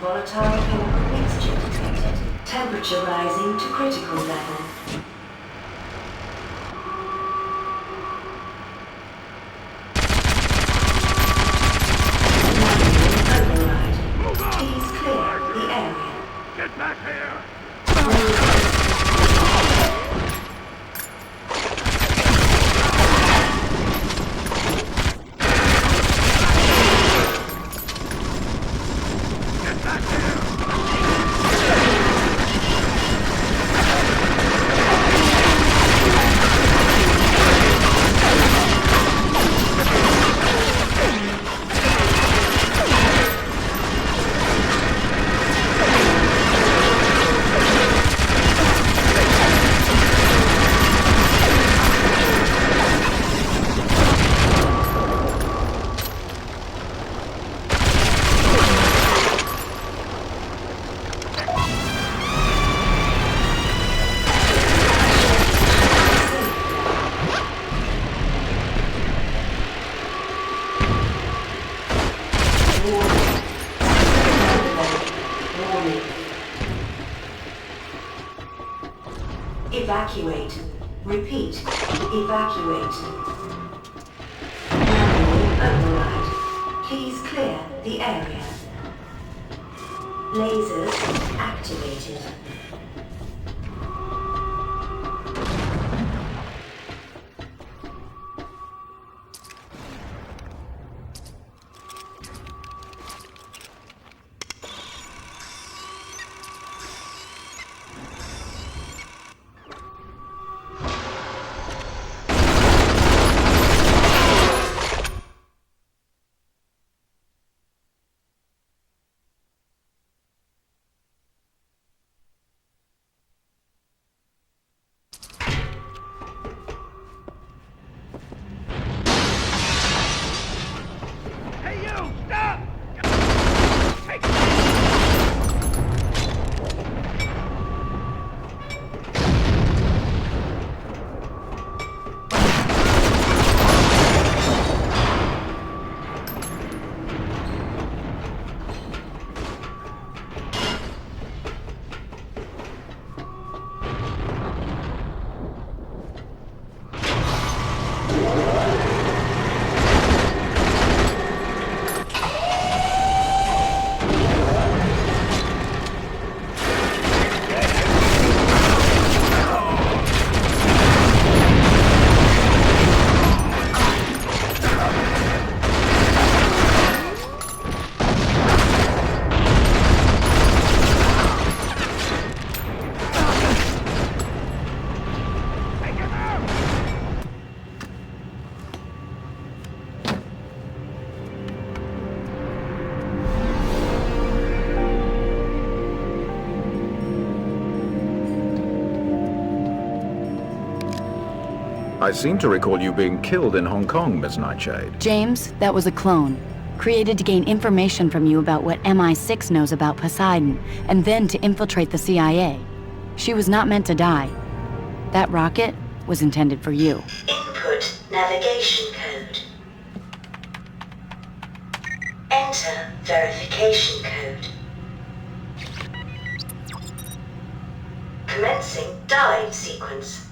volatile chemical mixture detected. Temperature rising to critical level. Please clear the area. Get back here! Evacuate. Repeat. Evacuate. Manual override. Please clear the area. Lasers activated. I seem to recall you being killed in Hong Kong, Miss Nightshade. James, that was a clone. Created to gain information from you about what MI6 knows about Poseidon, and then to infiltrate the CIA. She was not meant to die. That rocket was intended for you. Input navigation code. Enter verification code. Commencing dive sequence.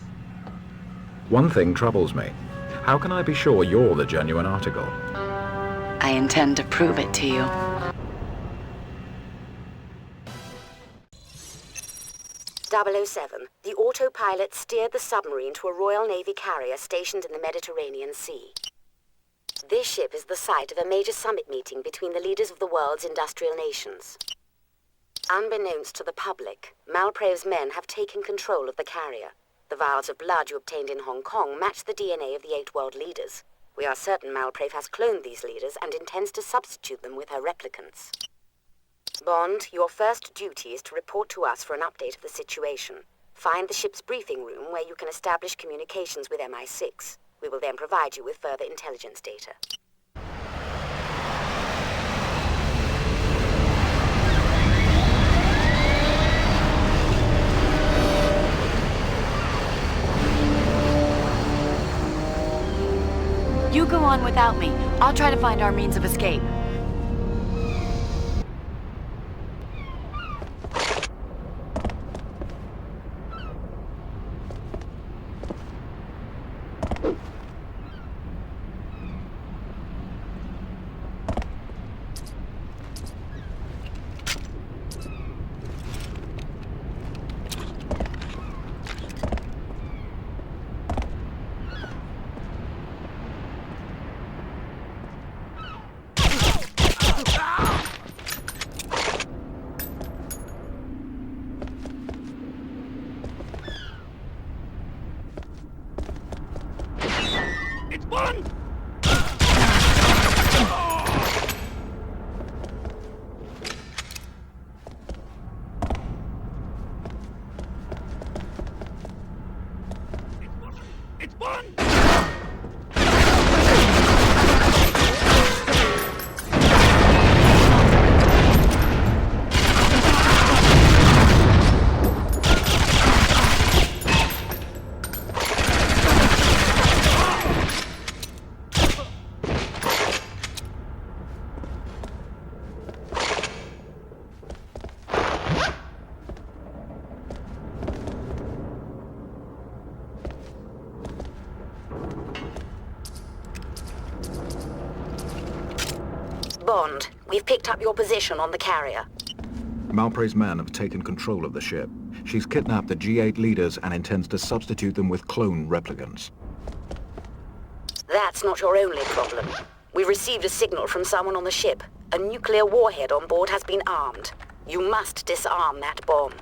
One thing troubles me. How can I be sure you're the genuine article? I intend to prove it to you. .007. The autopilot steered the submarine to a Royal Navy carrier stationed in the Mediterranean Sea. This ship is the site of a major summit meeting between the leaders of the world's industrial nations. Unbeknownst to the public, Malprave's men have taken control of the carrier. The vials of blood you obtained in Hong Kong match the DNA of the 8 world leaders. We are certain Malprave has cloned these leaders and intends to substitute them with her replicants. Bond, your first duty is to report to us for an update of the situation. Find the ship's briefing room where you can establish communications with MI6. We will then provide you with further intelligence data. You go on without me. I'll try to find our means of escape. Bond, we've picked up your position on the carrier. Malprey's men have taken control of the ship. She's kidnapped the G8 leaders and intends to substitute them with clone replicants. That's not your only problem. We've received a signal from someone on the ship. A nuclear warhead on board has been armed. You must disarm that bomb.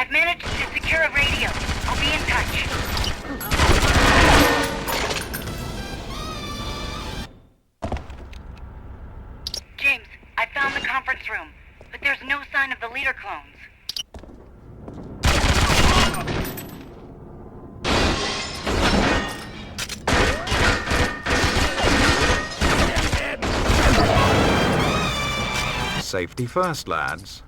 I've managed to secure a radio. I'll be in touch. James, I found the conference room, but there's no sign of the leader clones. Safety first, lads.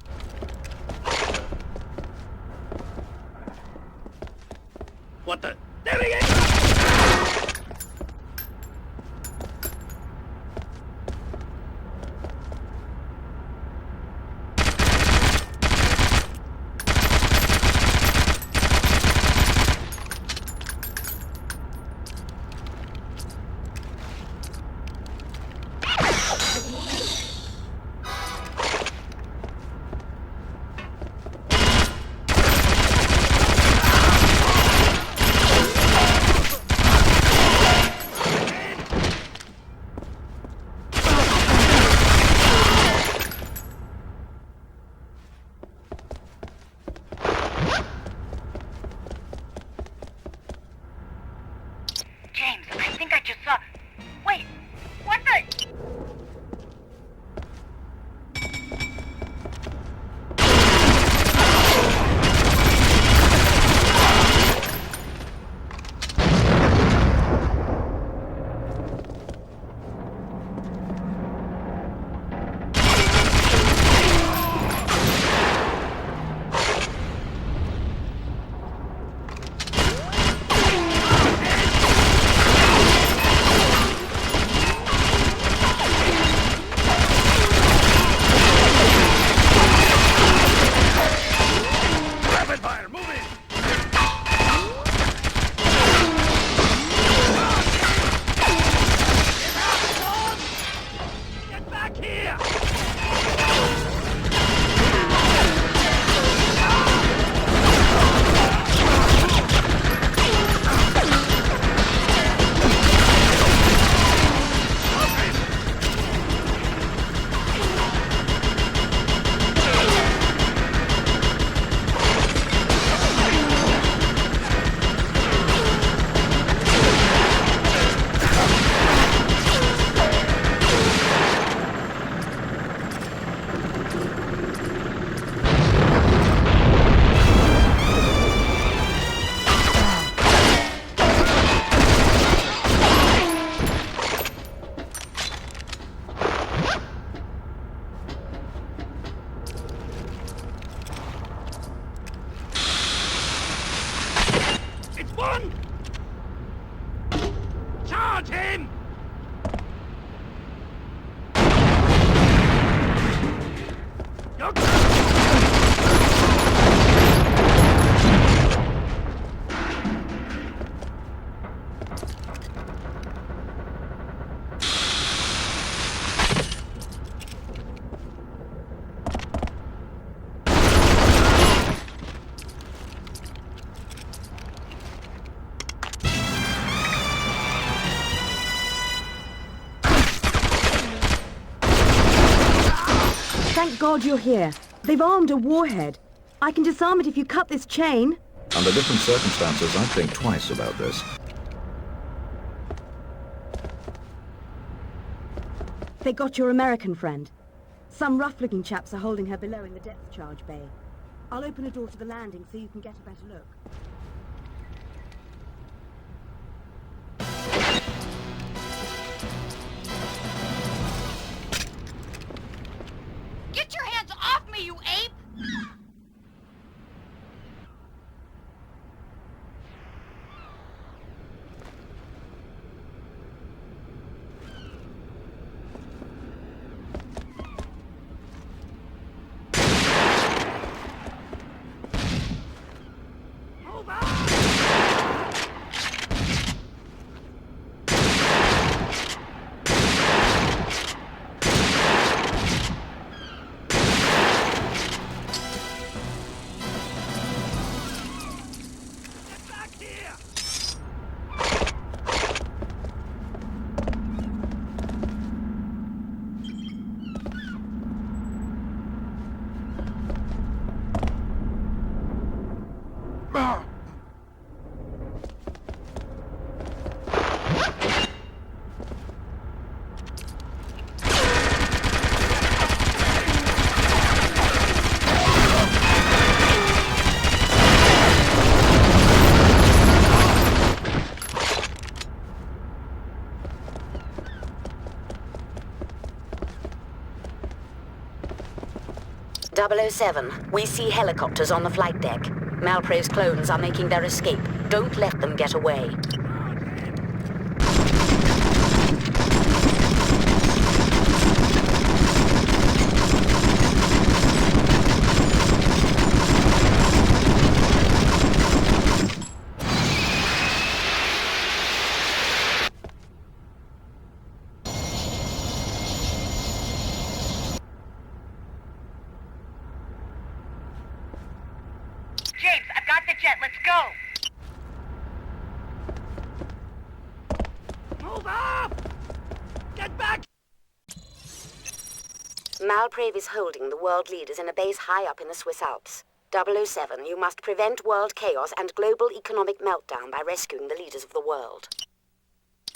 What the? There he is! Charge him! Thank God you're here. They've armed a warhead. I can disarm it if you cut this chain. Under different circumstances, I'd think twice about this. They got your American friend. Some rough-looking chaps are holding her below in the depth charge bay. I'll open a door to the landing so you can get a better look. Get your hands off me, you ape! .007, we see helicopters on the flight deck. Malprave's clones are making their escape. Don't let them get away. James, I've got the jet. Let's go. Move up! Get back! Malprave is holding the world leaders in a base high up in the Swiss Alps. 007, you must prevent world chaos and global economic meltdown by rescuing the leaders of the world.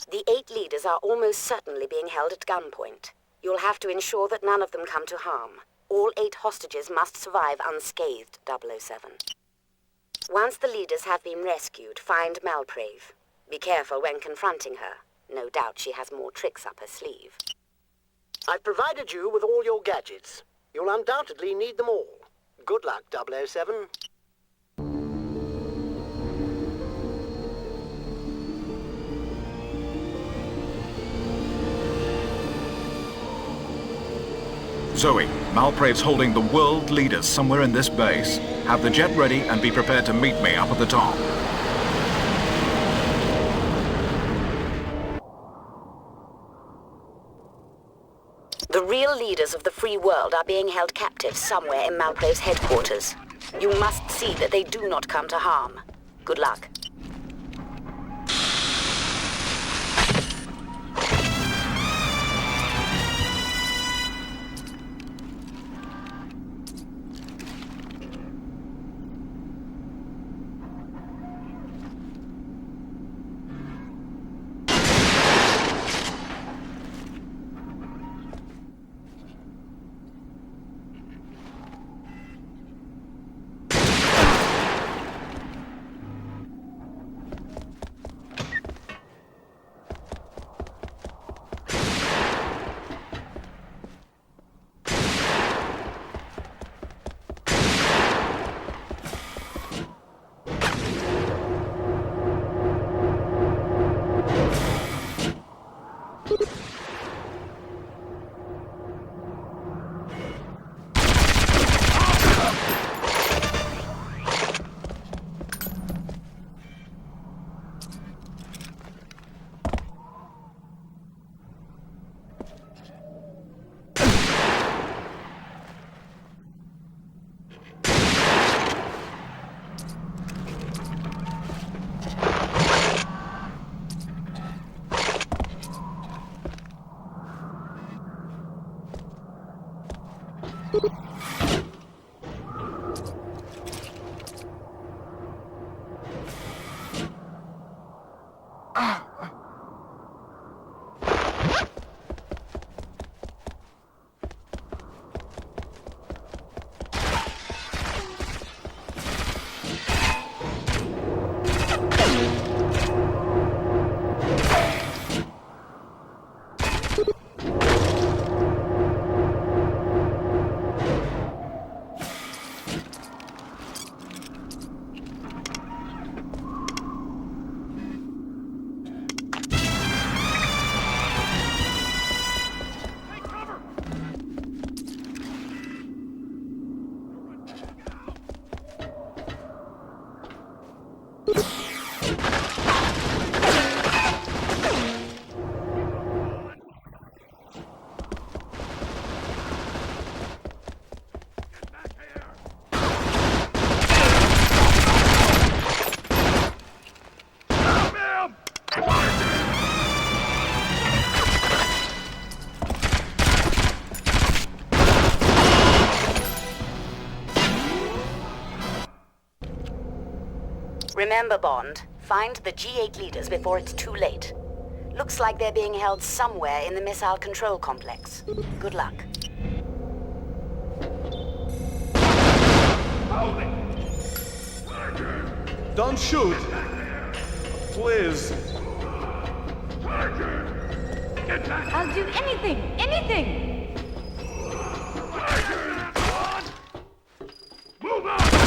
The 8 leaders are almost certainly being held at gunpoint. You'll have to ensure that none of them come to harm. All 8 hostages must survive unscathed, 007. Once the leaders have been rescued, find Malprave. Be careful when confronting her. No doubt she has more tricks up her sleeve. I've provided you with all your gadgets. You'll undoubtedly need them all. Good luck, 007. Zoe, Malprave's holding the world leaders somewhere in this base. Have the jet ready and be prepared to meet me up at the top. The real leaders of the free world are being held captive somewhere in Malprave's headquarters. You must see that they do not come to harm. Good luck. Remember, Bond, find the G8 leaders before it's too late. Looks like they're being held somewhere in the missile control complex. Good luck. Don't shoot! Please. I'll do anything! Anything! Move on!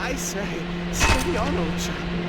I say, steady on, old chap.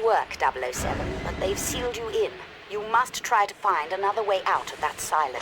work, 007, but they've sealed you in. You must try to find another way out of that silo.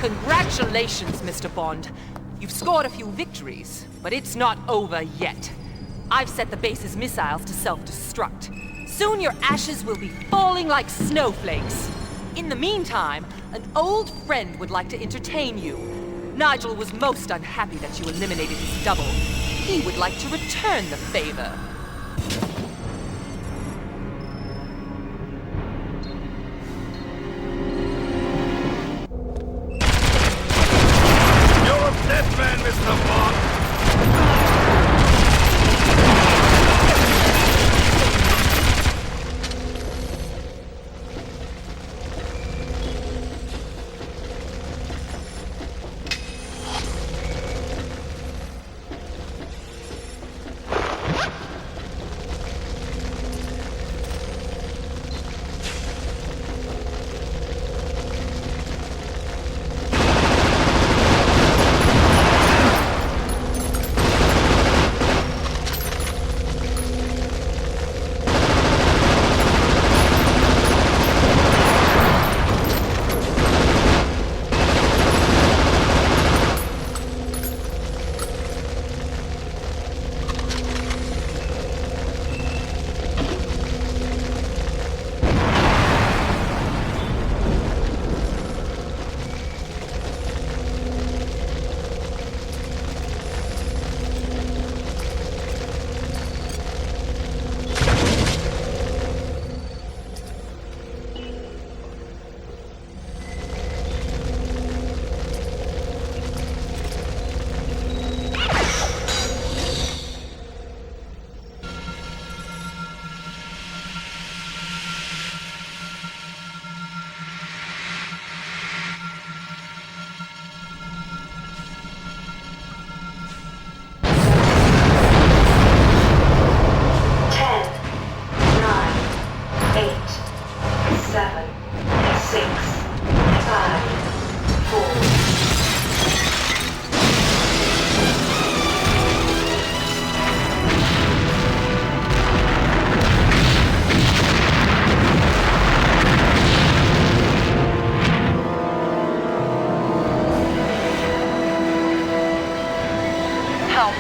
Congratulations, Mr. Bond. You've scored a few victories, but it's not over yet. I've set the base's missiles to self-destruct. Soon your ashes will be falling like snowflakes. In the meantime, an old friend would like to entertain you. Nigel was most unhappy that you eliminated his double. He would like to return the favor. Mr. Bond!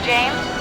James?